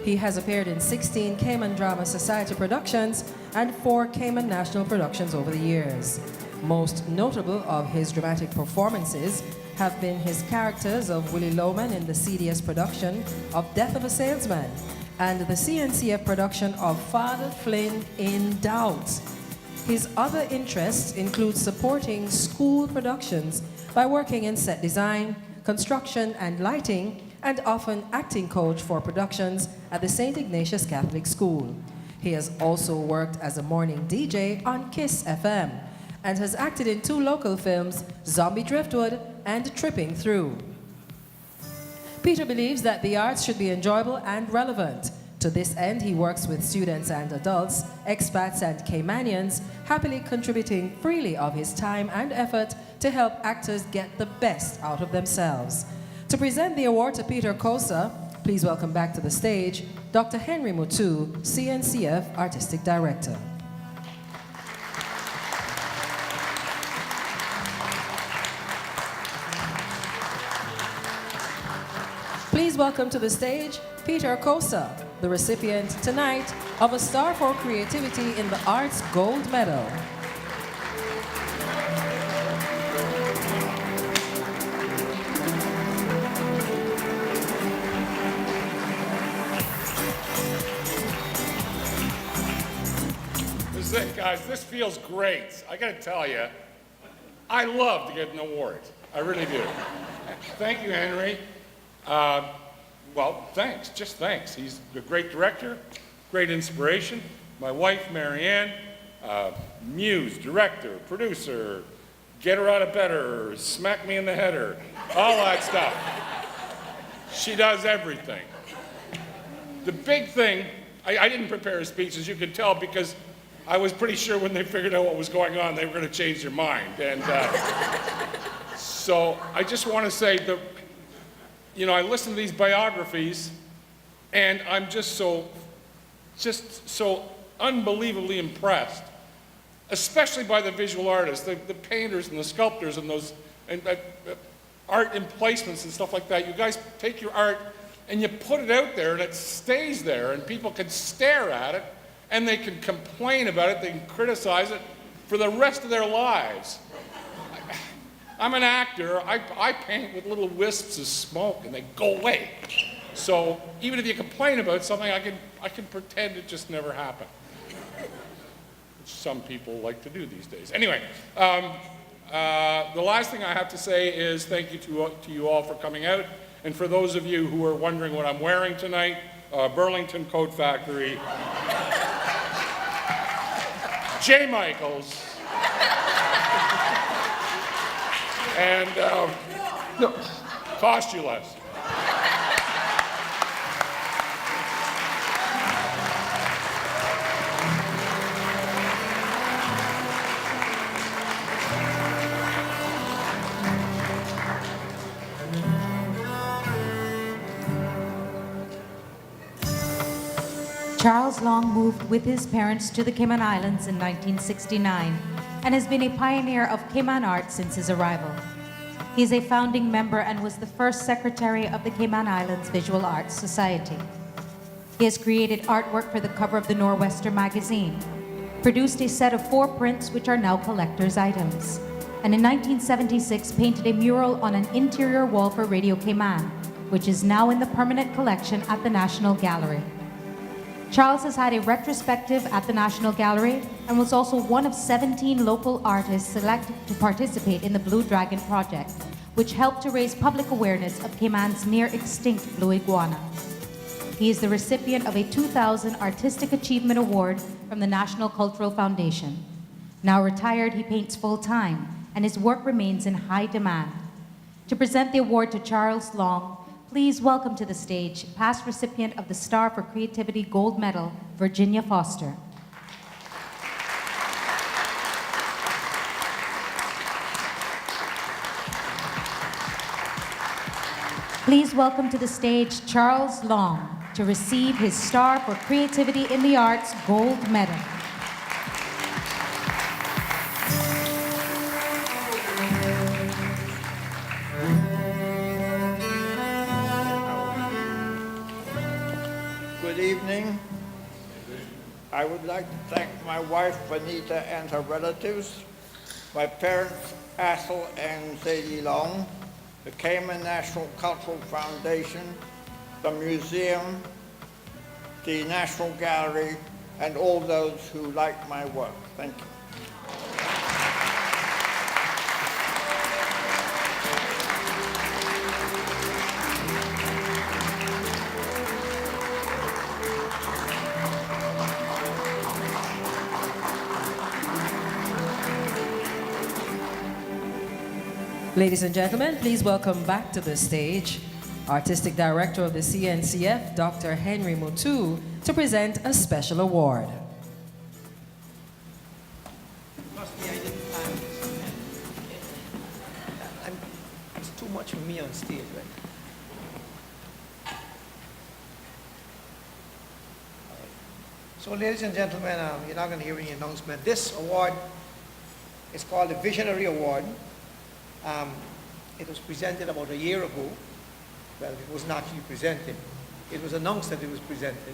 He has appeared in 16 Cayman Drama Society productions and 4 Cayman National productions over the years. Most notable of his dramatic performances have been his characters of Willie Loman in the CDS production of Death of a Salesman and the CNCF production of Father Flynn in Doubt. His other interests include supporting school productions by working in set design, construction and lighting, and often acting coach for productions at the St. Ignatius Catholic School. He has also worked as a morning DJ on KISS FM and has acted in 2 local films, Zombie Driftwood and Tripping Through. Peter believes that the arts should be enjoyable and relevant. To this end, he works with students and adults, expats and Caymanians, happily contributing freely of his time and effort to help actors get the best out of themselves. To present the award to Peter Kosa, please welcome back to the stage Dr. Henry Mutu, CNCF Artistic Director. Please welcome to the stage Peter Kosa, the recipient tonight of a Star for Creativity in the Arts Gold Medal. This is it, guys. This feels great. I gotta tell you, I love to get an award. I really do. Thank you, Henry. Well, thanks, just thanks. He's a great director, great inspiration. My wife, Marianne, muse, director, producer, get her out of bed, or smack me in the header, all that stuff. She does everything. The big thing, I didn't prepare a speech, as you can tell, because I was pretty sure when they figured out what was going on, they were going to change their mind. And so I just want to say that, you know, I listen to these biographies, and I'm just so unbelievably impressed, especially by the visual artists, the painters and the sculptors and those art emplacements and stuff like that. You guys take your art and you put it out there, and it stays there, and people can stare at it, and they can complain about it, they can criticize it for the rest of their lives. I'm an actor. I paint with little wisps of smoke, and they go away. So even if you complain about something, I can pretend it just never happened. Which some people like to do these days. Anyway, the last thing I have to say is thank you to you all for coming out. And for those of you who are wondering what I'm wearing tonight, Burlington Coat Factory, J. Michaels, and cost you less. Charles Long moved with his parents to the Cayman Islands in 1969 and has been a pioneer of Cayman art since his arrival. He is a founding member and was the first secretary of the Cayman Islands Visual Arts Society. He has created artwork for the cover of the Nor'Wester magazine, produced a set of 4 prints which are now collector's items, and in 1976 painted a mural on an interior wall for Radio Cayman, which is now in the permanent collection at the National Gallery. Charles has had a retrospective at the National Gallery and was also one of 17 local artists selected to participate in the Blue Dragon Project, which helped to raise public awareness of Cayman's near-extinct blue iguana. He He is the recipient of a 2000 Artistic Achievement Award from the National Cultural Foundation. Now retired, he paints full-time, and his work remains in high demand. To present the award to Charles Long, please welcome to the stage past recipient of the Star for Creativity Gold Medal, Virginia Foster. Please welcome to the stage Charles Long to receive his Star for Creativity in the Arts Gold Medal. Good evening. I would like to thank my wife, Vanita, and her relatives, my parents, Athel and Zadie Long, the Cayman National Cultural Foundation, the museum, the National Gallery, and all those who like my work. Thank you. Ladies and gentlemen, please welcome back to the stage Artistic Director of the CNCF, Dr. Henry Mutu, to present a special award. It's too much for me on stage, right? So, ladies and gentlemen, you're not going to hear any announcement. This award is called the Visionary Award. It was presented about a year ago. Well, it wasn't actually presented. It was announced that it was presented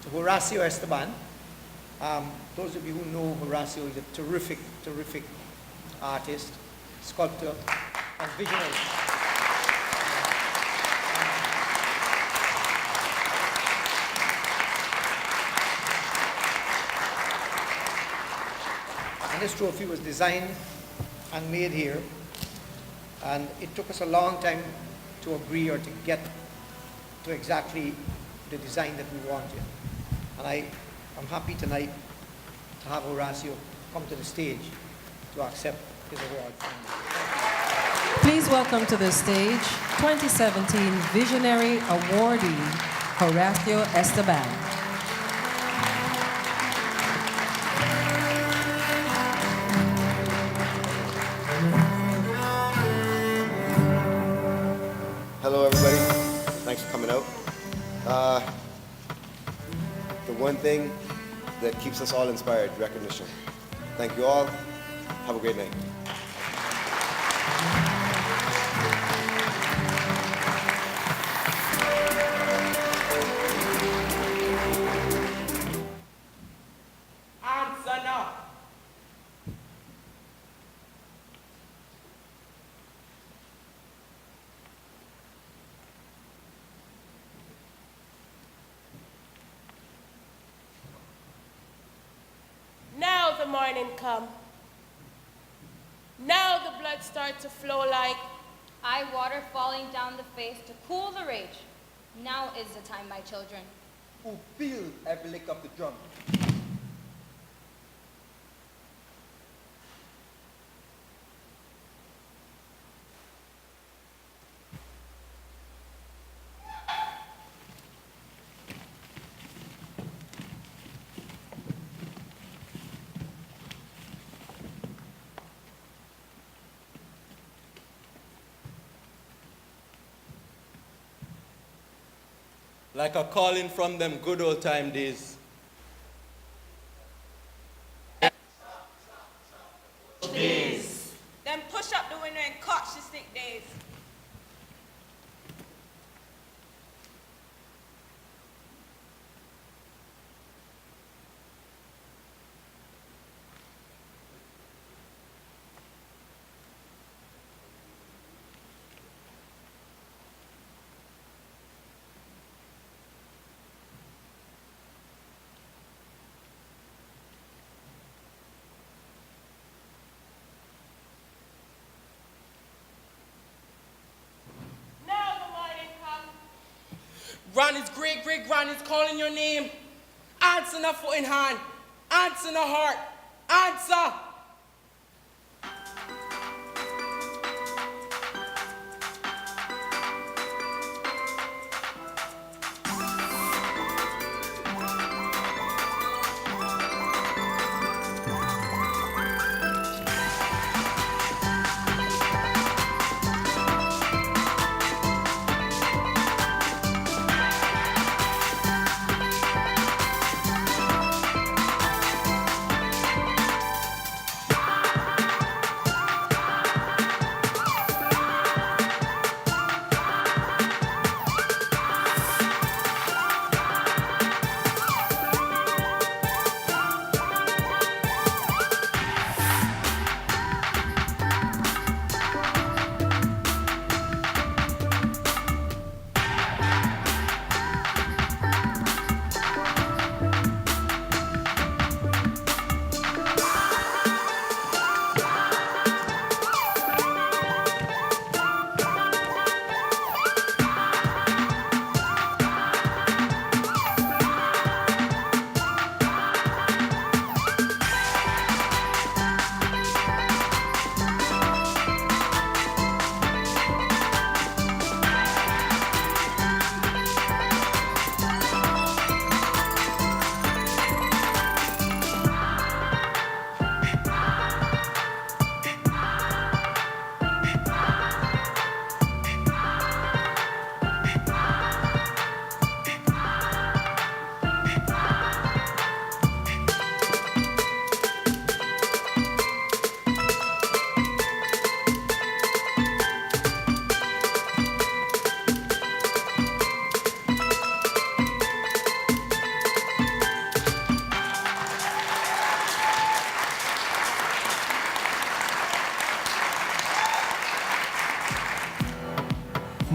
to Horacio Esteban. Those of you who know Horacio, is a terrific, terrific artist, sculptor, and visionary. And this trophy was designed and made here. And it took us a long time to agree or to get to exactly the design that we wanted. And I'm happy tonight to have Horacio come to the stage to accept his award. Please welcome to the stage 2017 Visionary Awardee, Horacio Esteban. Hello, everybody. Thanks for coming out. The one thing that keeps us all inspired, recognition. Thank you all. Have a great night. Answer now. Now the morning come. Now the blood starts to flow like eye water falling down the face to cool the rage. Now is the time, my children. Who feel every lick of the drum. Like a calling from them good old time days. days. Then push up the window and catch the stick days. Granny's great-great-granny's calling your name. Answer na foot in hand. Answer na heart. Answer.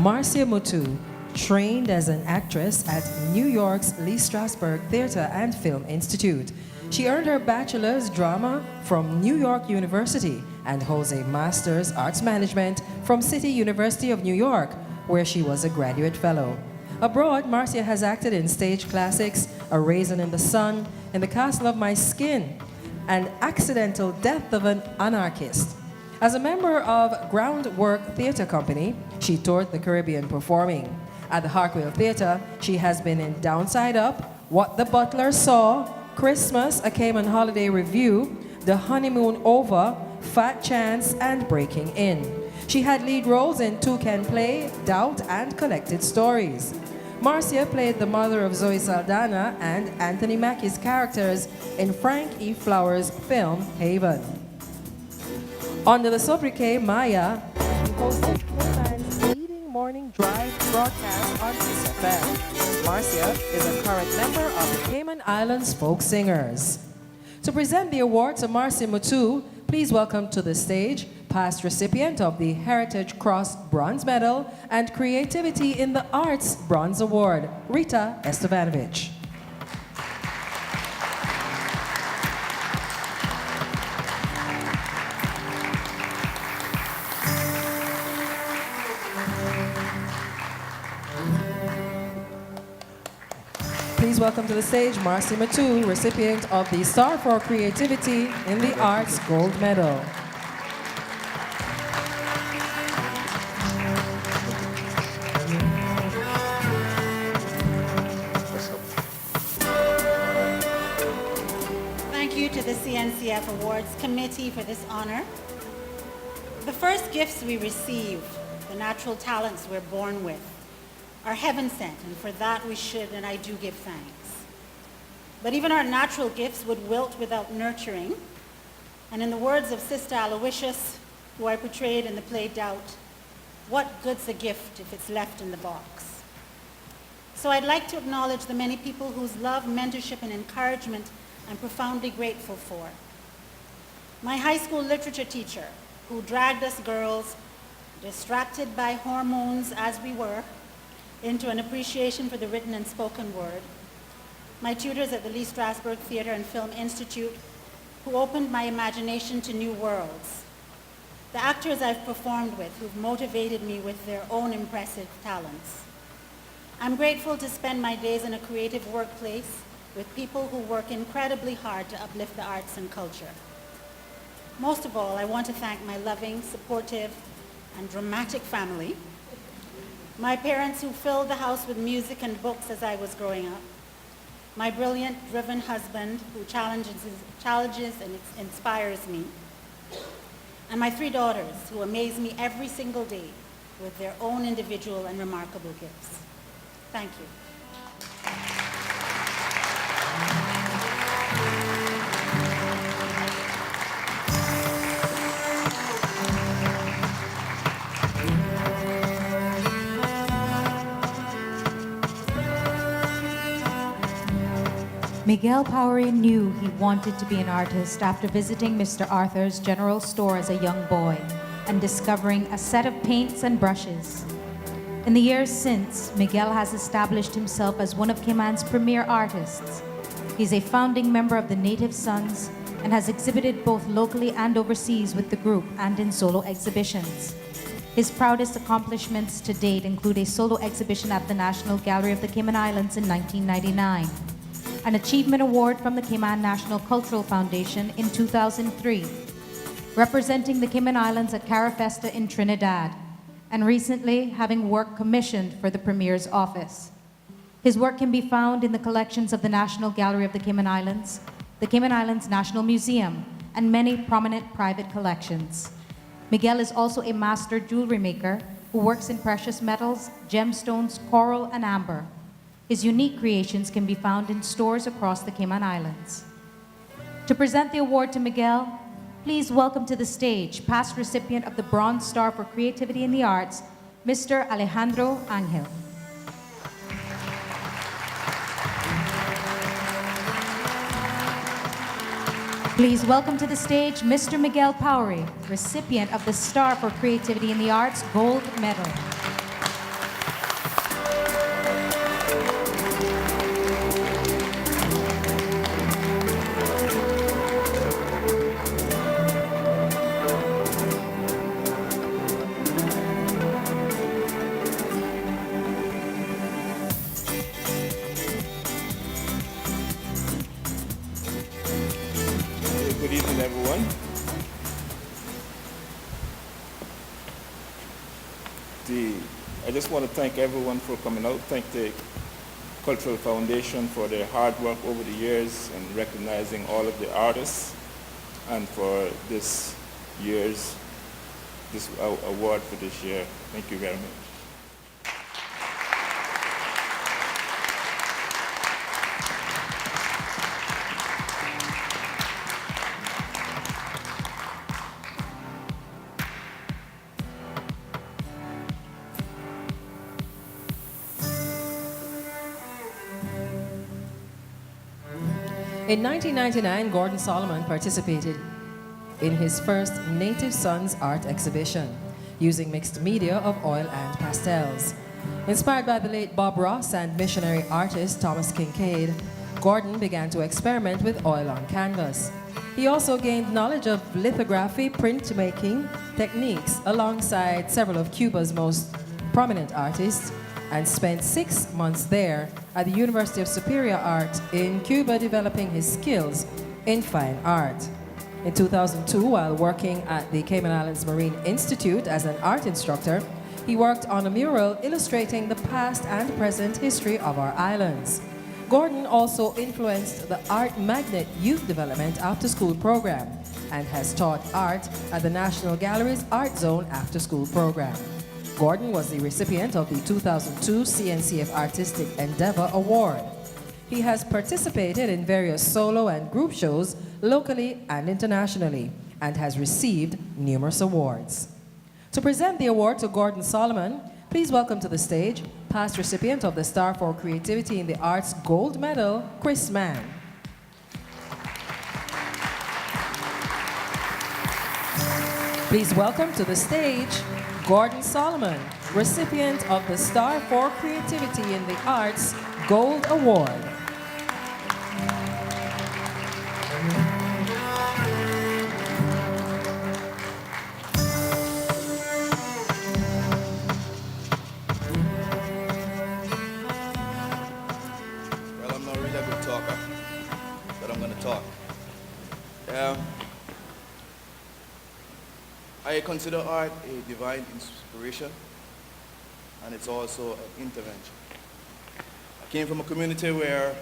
Marcia Mutu trained as an actress at New York's Lee Strasberg Theatre and Film Institute. She earned her bachelor's drama from New York University and holds a master's arts management from City University of New York, where she was a graduate fellow. Abroad, Marcia has acted in stage classics A Raisin in the Sun, In the Castle of My Skin, and Accidental Death of an Anarchist. As a member of Groundwork Theatre Company, she toured the Caribbean performing. At the Hartwell Theatre, she has been in Downside Up, What the Butler Saw, Christmas, A Cayman Holiday Review, The Honeymoon Over, Fat Chance, and Breaking In. She had lead roles in Two Can Play, Doubt, and Collected Stories. Marcia played the mother of Zoe Saldana and Anthony Mackie's characters in Frank E. Flowers' film Haven. Under the sobriquet Maya, she hosted Cayman's leading morning drive broadcast on CNCF. Marcia is a current member of the Cayman Islands Folk Singers. To present the award to Marcia Mutu, please welcome to the stage past recipient of the Heritage Cross Bronze Medal and Creativity in the Arts Bronze Award, Rita Estovanovich. Please welcome to the stage Marcia Mutu, recipient of the Star for Creativity in the Arts Gold Medal. Thank you to the CNCF Awards Committee for this honor. The first gifts we receive, the natural talents we're born with, are heaven sent, and for that we should and I do give thanks. But even our natural gifts would wilt without nurturing, and in the words of Sister Aloysius, who I portrayed in the play Doubt, what good's a gift if it's left in the box? So I'd like to acknowledge the many people whose love, mentorship, and encouragement I'm profoundly grateful for. My high school literature teacher, who dragged us girls, distracted by hormones as we were, into an appreciation for the written and spoken word. My tutors at the Lee Strasberg Theatre and Film Institute, who opened my imagination to new worlds. The actors I've performed with, who've motivated me with their own impressive talents. I'm grateful to spend my days in a creative workplace with people who work incredibly hard to uplift the arts and culture. Most of all, I want to thank my loving, supportive, and dramatic family, my parents who filled the house with music and books as I was growing up, my brilliant, driven husband who challenges and inspires me, and my 3 daughters who amaze me every single day with their own individual and remarkable gifts. Thank you. Miguel Powery knew he wanted to be an artist after visiting Mr. Arthur's general store as a young boy and discovering a set of paints and brushes. In the years since, Miguel has established himself as one of Cayman's premier artists. He's a founding member of the Native Sons and has exhibited both locally and overseas with the group and in solo exhibitions. His proudest accomplishments to date include a solo exhibition at the National Gallery of the Cayman Islands in 1999, an Achievement Award from the Cayman National Cultural Foundation in 2003, representing the Cayman Islands at Carafesta in Trinidad, and recently having work commissioned for the Premier's office. His work can be found in the collections of the National Gallery of the Cayman Islands, the Cayman Islands National Museum, and many prominent private collections. Miguel is also a master jewelry maker who works in precious metals, gemstones, coral, and amber. His unique creations can be found in stores across the Cayman Islands. To present the award to Miguel, please welcome to the stage past recipient of the Bronze Star for Creativity in the Arts, Mr. Alejandro Angel. Please welcome to the stage Mr. Miguel Powery, recipient of the Star for Creativity in the Arts Gold Medal. Good evening, everyone. I just want to thank everyone for coming out. Thank the Cultural Foundation for their hard work over the years and recognizing all of the artists, and for this award for this year. Thank you very much. In 1999, Gordon Solomon participated in his first Native Sons art exhibition using mixed media of oil and pastels. Inspired by the late Bob Ross and missionary artist Thomas Kincaid, Gordon began to experiment with oil on canvas. He also gained knowledge of lithography, printmaking techniques alongside several of Cuba's most prominent artists, and spent 6 months there at the University of Superior Art in Cuba developing his skills in fine art. In 2002, while working at the Cayman Islands Marine Institute as an art instructor, he worked on a mural illustrating the past and present history of our islands. Gordon also influenced the Art Magnet Youth Development After-School Program and has taught art at the National Gallery's Art Zone After-School Program. Gordon was the recipient of the 2002 CNCF Artistic Endeavor Award. He has participated in various solo and group shows locally and internationally and has received numerous awards. To present the award to Gordon Solomon, please welcome to the stage past recipient of the Star for Creativity in the Arts Gold Medal, Chris Mann. Please welcome to the stage Gordon Solomon, recipient of the Star for Creativity in the Arts Gold Award. I consider art a divine inspiration, and it's also an intervention. I came from a community where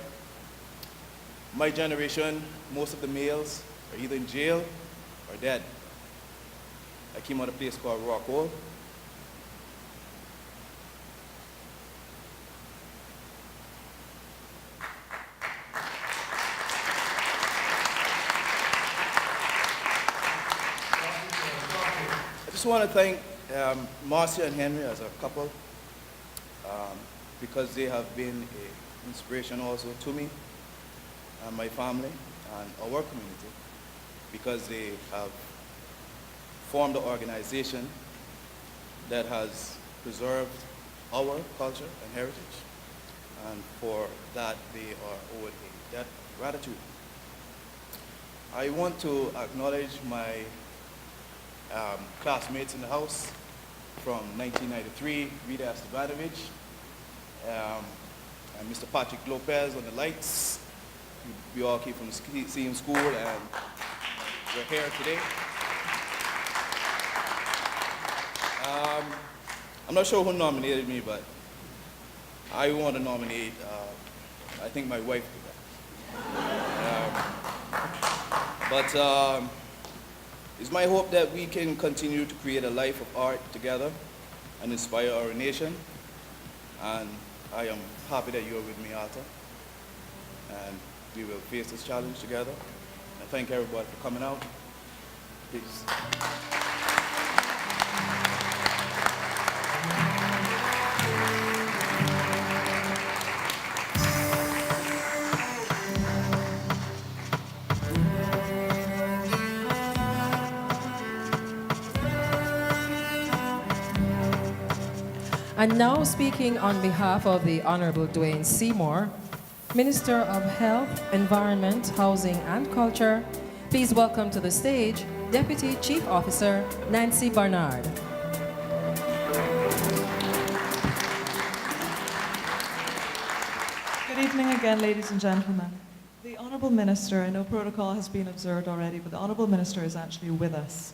my generation, most of the males are either in jail or dead. I came out of a place called Rockwell. I just want to thank Marcia and Henry as a couple because they have been an inspiration also to me and my family and our community, because they have formed an organization that has preserved our culture and heritage, and for that they are owed a debt of gratitude. I want to acknowledge my classmates in the house from 1993, Rita Estevanovich, and Mr. Patrick Lopez on the lights. We all came from the same school and we're here today. I'm not sure who nominated me, but I want to nominate, I think my wife did that. It's my hope that we can continue to create a life of art together and inspire our nation. And I am happy that you're with me, Arthur. And we will face this challenge together. And thank everybody for coming out. Peace. And now speaking on behalf of the Honorable Dwayne Seymour, Minister of Health, Environment, Housing and Culture, please welcome to the stage Deputy Chief Officer Nancy Barnard. Good evening again, ladies and gentlemen. The Honourable Minister, I know protocol has been observed already, but the Honourable Minister is actually with us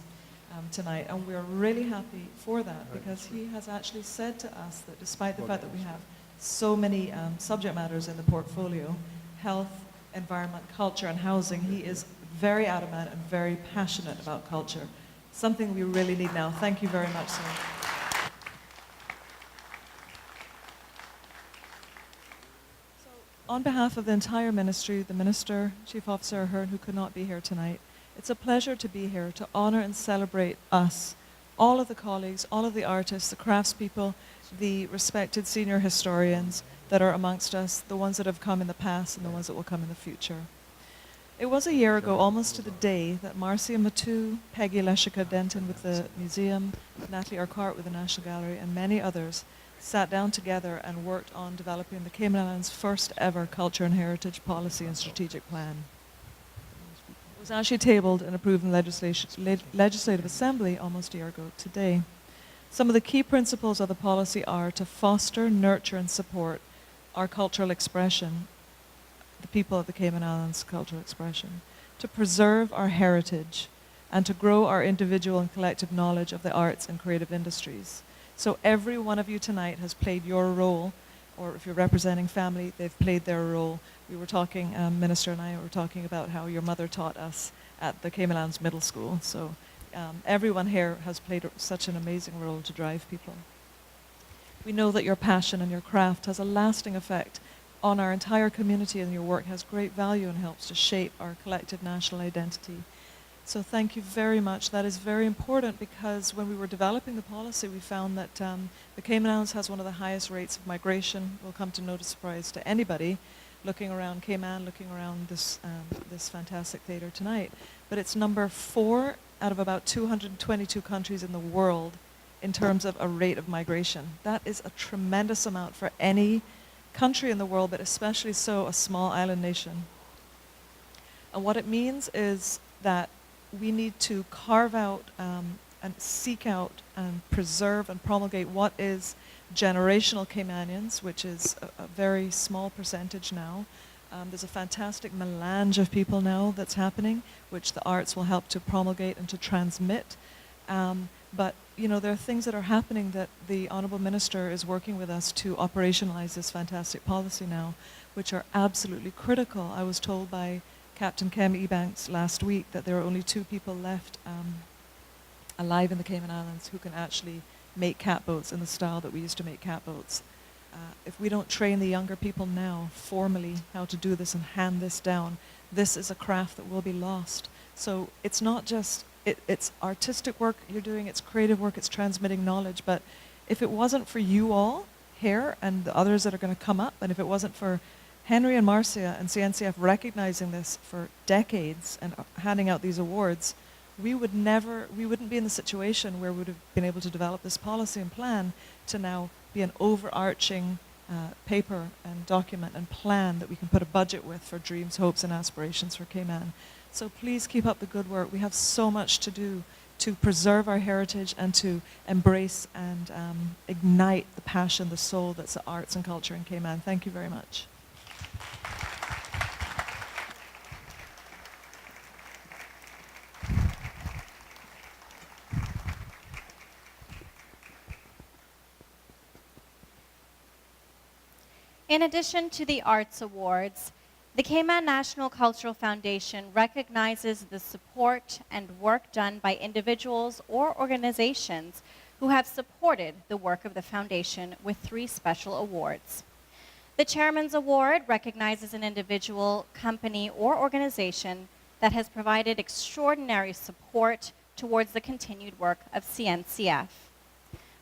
tonight, and we're really happy for that, because he has actually said to us that despite the fact that we have so many subject matters in the portfolio, health, environment, culture and housing, he is very adamant and very passionate about culture, something we really need now. Thank you very much, sir. On behalf of the entire ministry, the Minister, Chief Officer Ahern, who could not be here tonight, it's a pleasure to be here to honour and celebrate us, all of the colleagues, all of the artists, the craftspeople, the respected senior historians that are amongst us, the ones that have come in the past and the ones that will come in the future. It was a year ago, almost to the day, that Marcia Matu, Peggy Leshika-Denton with the museum, Natalie Urquhart with the National Gallery, and many others sat down together and worked on developing the Cayman Islands' first ever culture and heritage policy and strategic plan. It was actually tabled and approved in Legislative Assembly almost a year ago today. Some of the key principles of the policy are to foster, nurture and support our cultural expression, the people of the Cayman Islands' cultural expression, to preserve our heritage, and to grow our individual and collective knowledge of the arts and creative industries. So every one of you tonight has played your role, or if you're representing family, they've played their role. We were talking, Minister and I were talking about how your mother taught us at the Cayman Islands Middle School. So everyone here has played such an amazing role to drive people. We know that your passion and your craft has a lasting effect on our entire community, and your work has great value and helps to shape our collective national identity. So thank you very much. That is very important, because when we were developing the policy, we found that the Cayman Islands has one of the highest rates of migration. Will come to no surprise to anybody looking around Cayman, looking around this fantastic theatre tonight. But it's number 4 out of about 222 countries in the world in terms of a rate of migration. That is a tremendous amount for any country in the world, but especially so a small island nation. And what it means is that we need to carve out and seek out and preserve and promulgate what is generational Caymanians, which is a very small percentage now. There's a fantastic melange of people now that's happening, which the arts will help to promulgate and to transmit. But there are things that are happening that the Honourable Minister is working with us to operationalise this fantastic policy now, which are absolutely critical. I was told by Captain Kem Ebanks last week that there are only 2 people left alive in the Cayman Islands who can actually make catboats in the style that we used to make catboats. If we don't train the younger people now formally how to do this and hand this down, this is a craft that will be lost. So it's not just, it's artistic work you're doing, it's creative work, it's transmitting knowledge, but if it wasn't for you all here and the others that are going to come up, and if it wasn't for Henry and Marcia and CNCF recognizing this for decades and handing out these awards, we wouldn't be in the situation where we would have been able to develop this policy and plan to now be an overarching paper and document and plan that we can put a budget with for dreams, hopes and aspirations for Cayman. So please keep up the good work. We have so much to do to preserve our heritage and to embrace and ignite the passion, the soul that's the arts and culture in Cayman. Thank you very much. In addition to the Arts Awards, the Cayman National Cultural Foundation recognizes the support and work done by individuals or organizations who have supported the work of the foundation with 3 special awards. The Chairman's Award recognizes an individual, company, or organization that has provided extraordinary support towards the continued work of CNCF.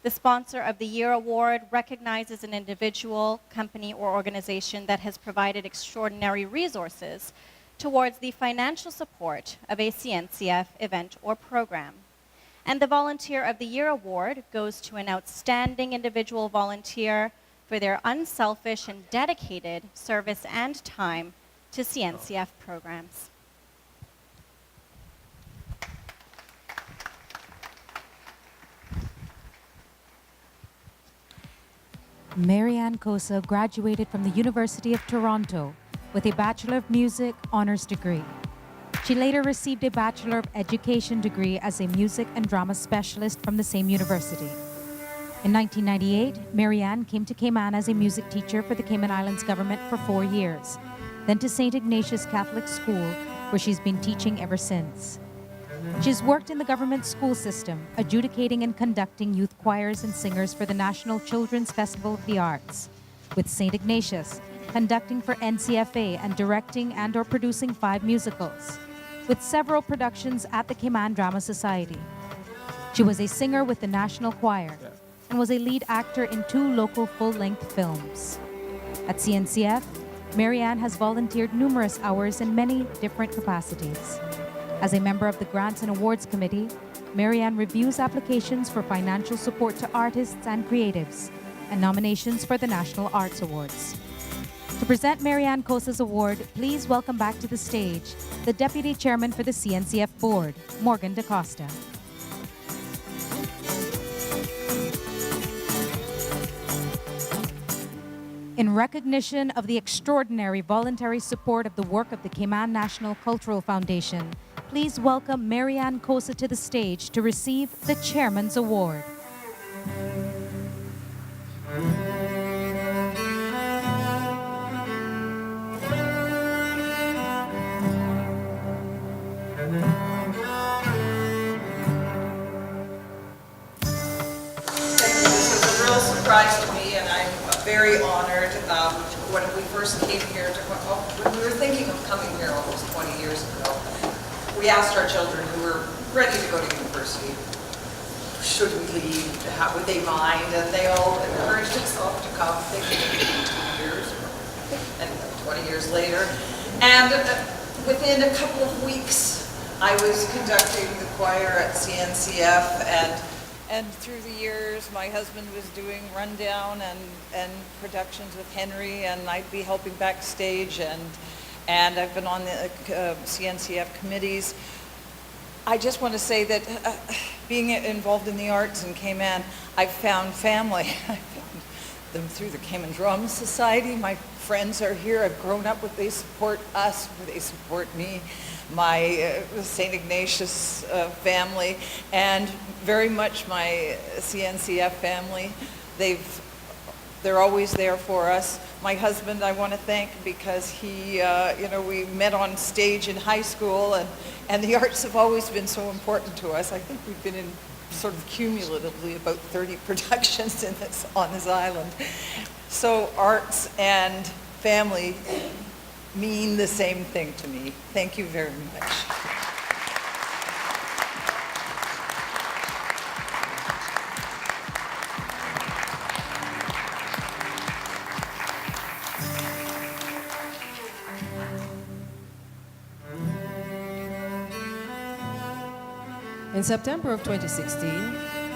The Sponsor of the Year Award recognizes an individual, company, or organization that has provided extraordinary resources towards the financial support of a CNCF event or program. And the Volunteer of the Year Award goes to an outstanding individual volunteer for their unselfish and dedicated service and time to CNCF programs. Marianne Kosa graduated from the University of Toronto with a Bachelor of Music honors degree. She later received a Bachelor of Education degree as a music and drama specialist from the same university. In 1998, Marianne came to Cayman as a music teacher for the Cayman Islands government for 4 years, then to St. Ignatius Catholic School, where she's been teaching ever since. She's worked in the government school system, adjudicating and conducting youth choirs and singers for the National Children's Festival of the Arts, with St. Ignatius, conducting for NCFA and directing and/or producing 5 musicals, with several productions at the Cayman Drama Society. She was a singer with the National Choir and was a lead actor in 2 local full-length films. At CNCF, Marianne has volunteered numerous hours in many different capacities. As a member of the Grants and Awards Committee, Marianne reviews applications for financial support to artists and creatives and nominations for the National Arts Awards. To present Marianne Kosa's award, please welcome back to the stage the Deputy Chairman for the CNCF Board, Morgan DaCosta. In recognition of the extraordinary voluntary support of the work of the Cayman National Cultural Foundation, please welcome Marianne Kosa to the stage to receive the Chairman's Award. This is a real surprise to me, and I'm very honored. When we first came here, when we were thinking of coming here almost 20 years ago, we asked our children who were ready to go to university, should we leave, how would they mind, and they all encouraged us all to come. They came 2 years, and 20 years later. And within a couple of weeks, I was conducting the choir at CNCF, and through the years, my husband was doing rundown and productions with Henry, and I'd be helping backstage, and I've been on the CNCF committees. I just want to say that being involved in the arts in Cayman, I've found family. I found them through the Cayman Drama Society. My friends are here. I've grown up with, they support us, they support me. my St. Ignatius family, and very much my CNCF family. They're always there for us. My husband I want to thank because he, we met on stage in high school, and the arts have always been so important to us. I think we've been in sort of cumulatively about 30 productions on this island. So arts and family mean the same thing to me. Thank you very much. In September of 2016,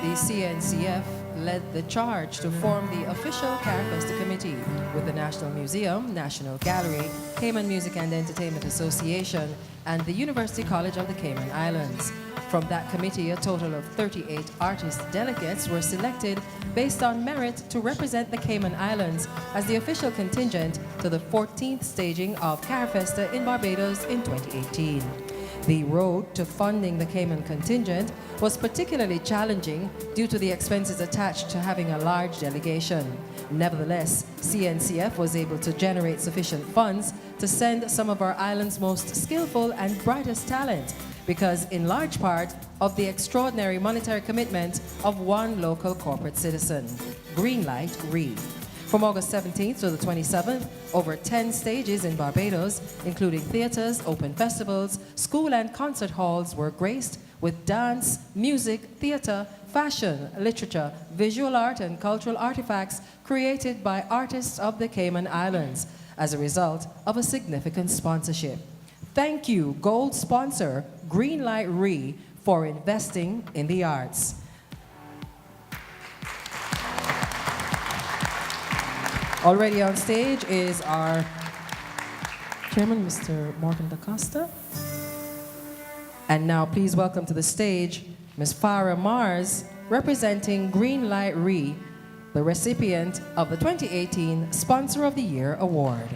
the CNCF led the charge to form the official Carafesta Committee with the National Museum, National Gallery, Cayman Music and Entertainment Association, and the University College of the Cayman Islands. From that committee, a total of 38 artist delegates were selected based on merit to represent the Cayman Islands as the official contingent to the 14th staging of Carafesta in Barbados in 2018. The road to funding the Cayman contingent was particularly challenging due to the expenses attached to having a large delegation. Nevertheless, CNCF was able to generate sufficient funds to send some of our island's most skillful and brightest talent, because in large part of the extraordinary monetary commitment of one local corporate citizen, Greenlight Reed. From August 17th to the 27th, over 10 stages in Barbados, including theaters, open festivals, school and concert halls, were graced with dance, music, theater, fashion, literature, visual art, and cultural artifacts created by artists of the Cayman Islands as a result of a significant sponsorship. Thank you, gold sponsor Greenlight Re, for investing in the arts. Already on stage is our chairman, Mr. Morgan DaCosta. And now please welcome to the stage Ms. Farah Mars, representing Greenlight Re, the recipient of the 2018 Sponsor of the Year Award.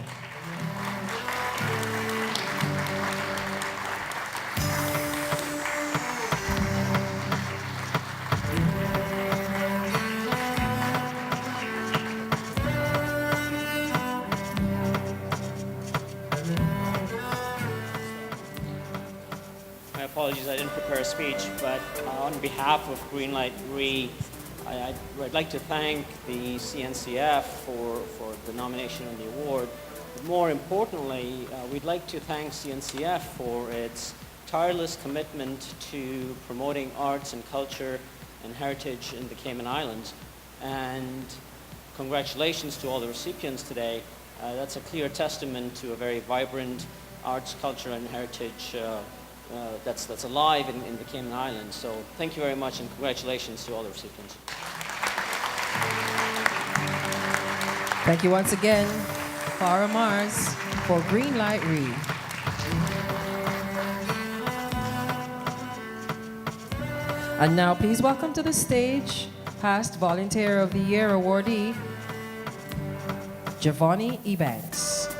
Apologies, I didn't prepare a speech, but on behalf of Greenlight Re, I'd like to thank the CNCF for the nomination and the award. But more importantly, we'd like to thank CNCF for its tireless commitment to promoting arts and culture and heritage in the Cayman Islands. And congratulations to all the recipients today. That's a clear testament to a very vibrant arts, culture, and heritage that's alive in the Cayman Islands. So thank you very much, and congratulations to all the recipients. Thank you once again, Farah Mars, for Greenlight Re. And now please welcome to the stage past Volunteer of the Year awardee, Giovanni Ebanks.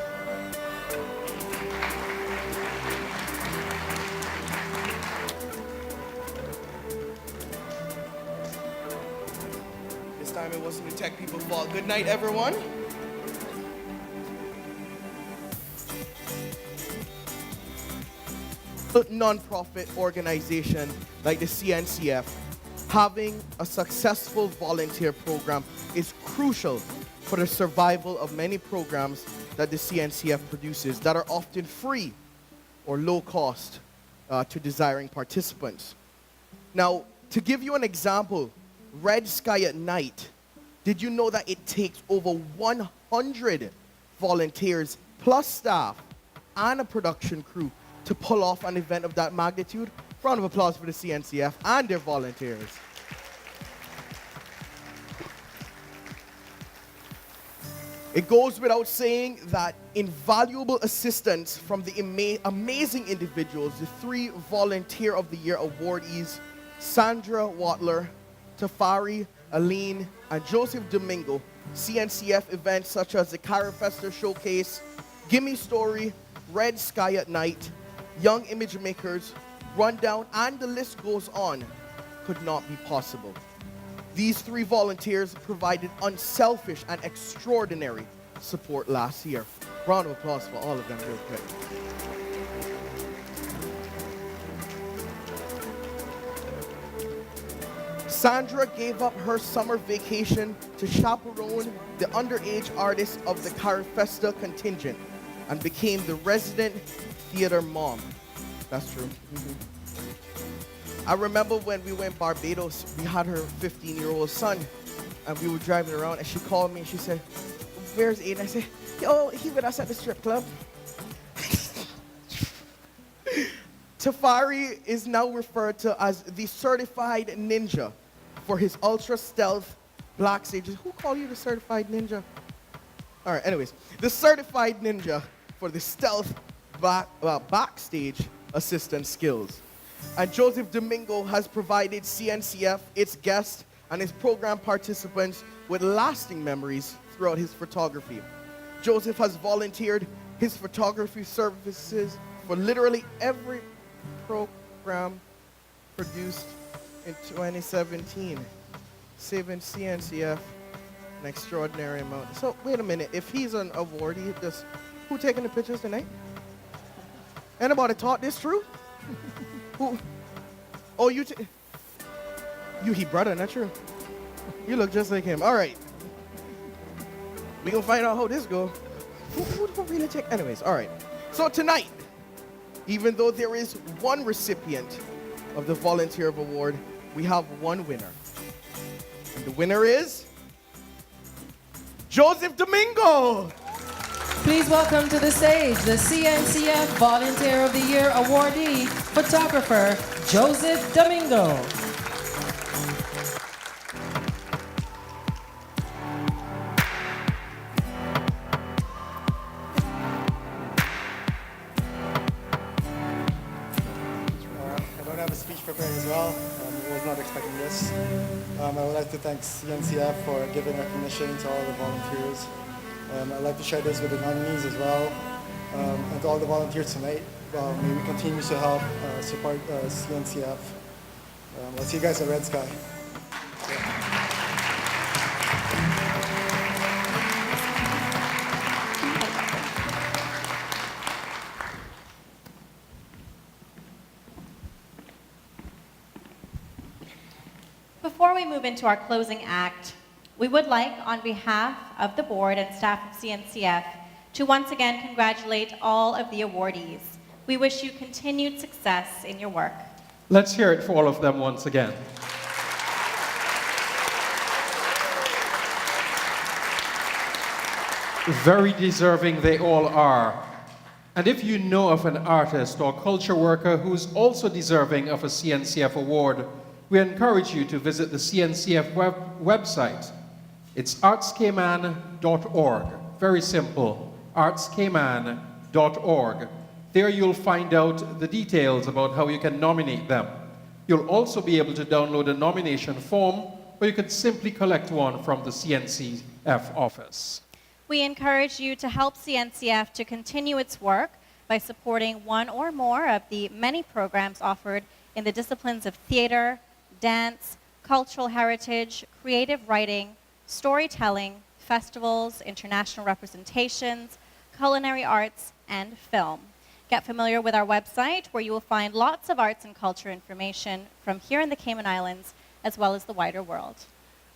It wasn't the tech people's fault. Good night, everyone. A non-profit organization like the CNCF, having a successful volunteer program is crucial for the survival of many programs that the CNCF produces that are often free or low cost to desiring participants. Now, to give you an example, Red Sky at Night, did you know that it takes over 100 volunteers plus staff and a production crew to pull off an event of that magnitude? Round of applause for the CNCF and their volunteers. It goes without saying that invaluable assistance from the amazing individuals, the 3 Volunteer of the Year awardees, Sandra Watler, Tafari, Aline, and Joseph Domingo, CNCF events such as the Carafesta Showcase, Gimme Story, Red Sky at Night, young image makers, rundown, and the list goes on, could not be possible. These 3 volunteers provided unselfish and extraordinary support last year. Round of applause for all of them real quick. Sandra gave up her summer vacation to chaperone the underage artists of the Carifesta contingent and became the resident theater mom. That's true. I remember when we went Barbados, we had her 15-year-old son, and we were driving around, and she called me and she said, "Where's Aiden?" I said, "Yo, he with us at the strip club." Tafari is now referred to as the certified ninja for his ultra stealth black stages. Who called you the certified ninja? All right, anyways, the certified ninja for the stealth backstage assistant skills. And Joseph Domingo has provided CNCF, its guests, and its program participants with lasting memories throughout his photography. Joseph has volunteered his photography services for literally every program produced in 2017, saving CNCF an extraordinary amount. So wait a minute, if he's an awardee, who taking the pictures tonight? Anybody taught this true? Who? Oh, you he brother, not true. You look just like him. All right. We gonna find out how this go. Who really take? Anyways, all right. So tonight, even though there is one recipient of the Volunteer Award, we have one winner. And the winner is Joseph Domingo. Please welcome to the stage the CNCF Volunteer of the Year awardee, photographer Joseph Domingo. I don't have a speech prepared as well. I was not expecting this. I would like to thank CNCF for giving recognition to all the volunteers. I'd like to share this with the nominees as well, and to all the volunteers tonight. May we continue to help support CNCF. I'll see you guys at Red Sky. Before we move into our closing act, we would like, on behalf of the board and staff of CNCF, to once again congratulate all of the awardees. We wish you continued success in your work. Let's hear it for all of them once again. Very deserving they all are. And if you know of an artist or culture worker who's also deserving of a CNCF award, we encourage you to visit the CNCF website. It's artscayman.org. Very simple, artscayman.org. There you'll find out the details about how you can nominate them. You'll also be able to download a nomination form, or you could simply collect one from the CNCF office. We encourage you to help CNCF to continue its work by supporting one or more of the many programs offered in the disciplines of theater, dance, cultural heritage, creative writing, storytelling, festivals, international representations, culinary arts, and film. Get familiar with our website, where you will find lots of arts and culture information from here in the Cayman Islands, as well as the wider world.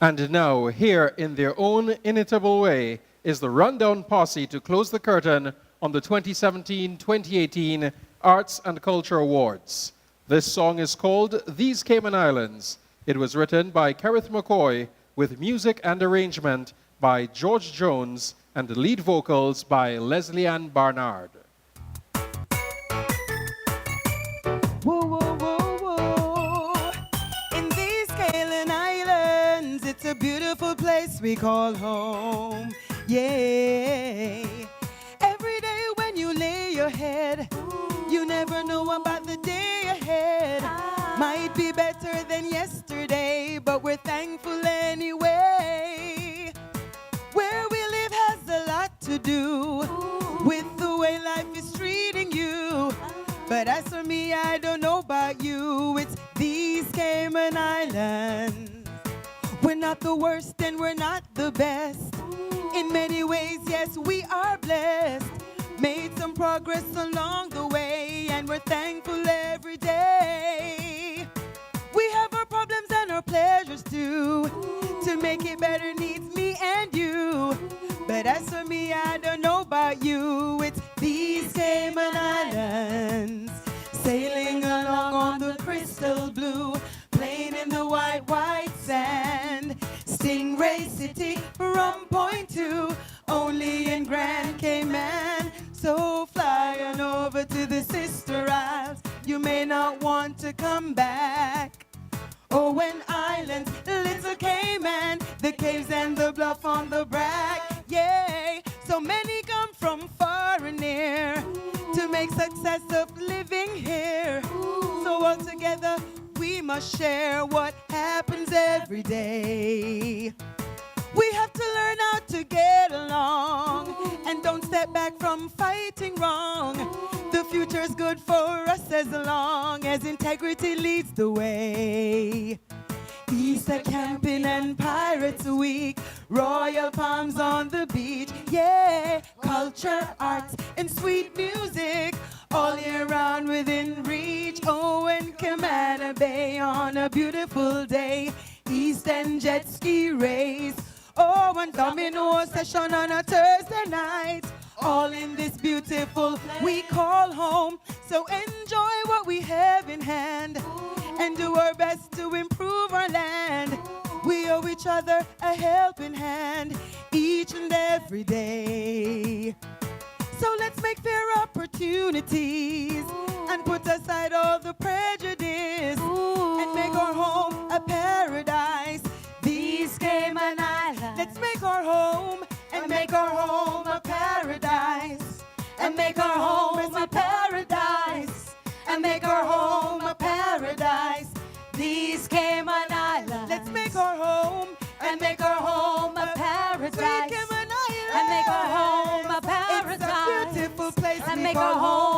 And now, here in their own inimitable way, is the Rundown Posse to close the curtain on the 2017-2018 Arts and Culture Awards. This song is called These Cayman Islands. It was written by Kerith McCoy, with music and arrangement by George Jones, and the lead vocals by Leslie Ann Barnard. Whoa, whoa, whoa, whoa. In these Cayman Islands, it's a beautiful place we call home. Yeah. Every day when you lay your head, you never know about the day ahead. Might be better than yesterday, but we're thankful anyway. Where we live has a lot to do with the way life is treating you. But as Islands. We're not the worst and we're not the best. In many ways, yes, we are blessed. Made some progress along the way, and we're thankful every day. We have our problems and our pleasures too. To make it better needs me and you. But as for me, I don't know about you. It's these Cayman Islands, sailing along on the crystal blue, playing in the white, white sand. Stingray City, Rum Point 2, only in Grand Cayman. So fly on over to the sister isles. You may not want to come back. Owen Islands, Little Cayman, the caves and the bluff on the brag. Yay! So many come from far and near to make success of living here. So all together we must share what happens every day. We have to learn how to get along and don't step back from fighting wrong. The future's good for us as long as integrity leads the way. Easter camping and Pirates Week, royal palms on the beach, yeah. Culture, arts, and sweet music, all year round within reach. Oh, and Cayman Bay on a beautiful day, East End jet ski race. Oh, and domino session on a Thursday night, all in this beautiful we call home. So enjoy what we have in hand and do our best to improve our land. We owe each other a helping hand each and every day. So let's make fair opportunities and put aside all the prejudice and make our home a paradise. These Cayman Islands, let's make our home and make our home a paradise. And make our home a paradise. And make our home a paradise. These Cayman Islands, let's make our home and make our home a paradise. Sweet Cayman Islands, and make our home a paradise. It's a beautiful place and make our home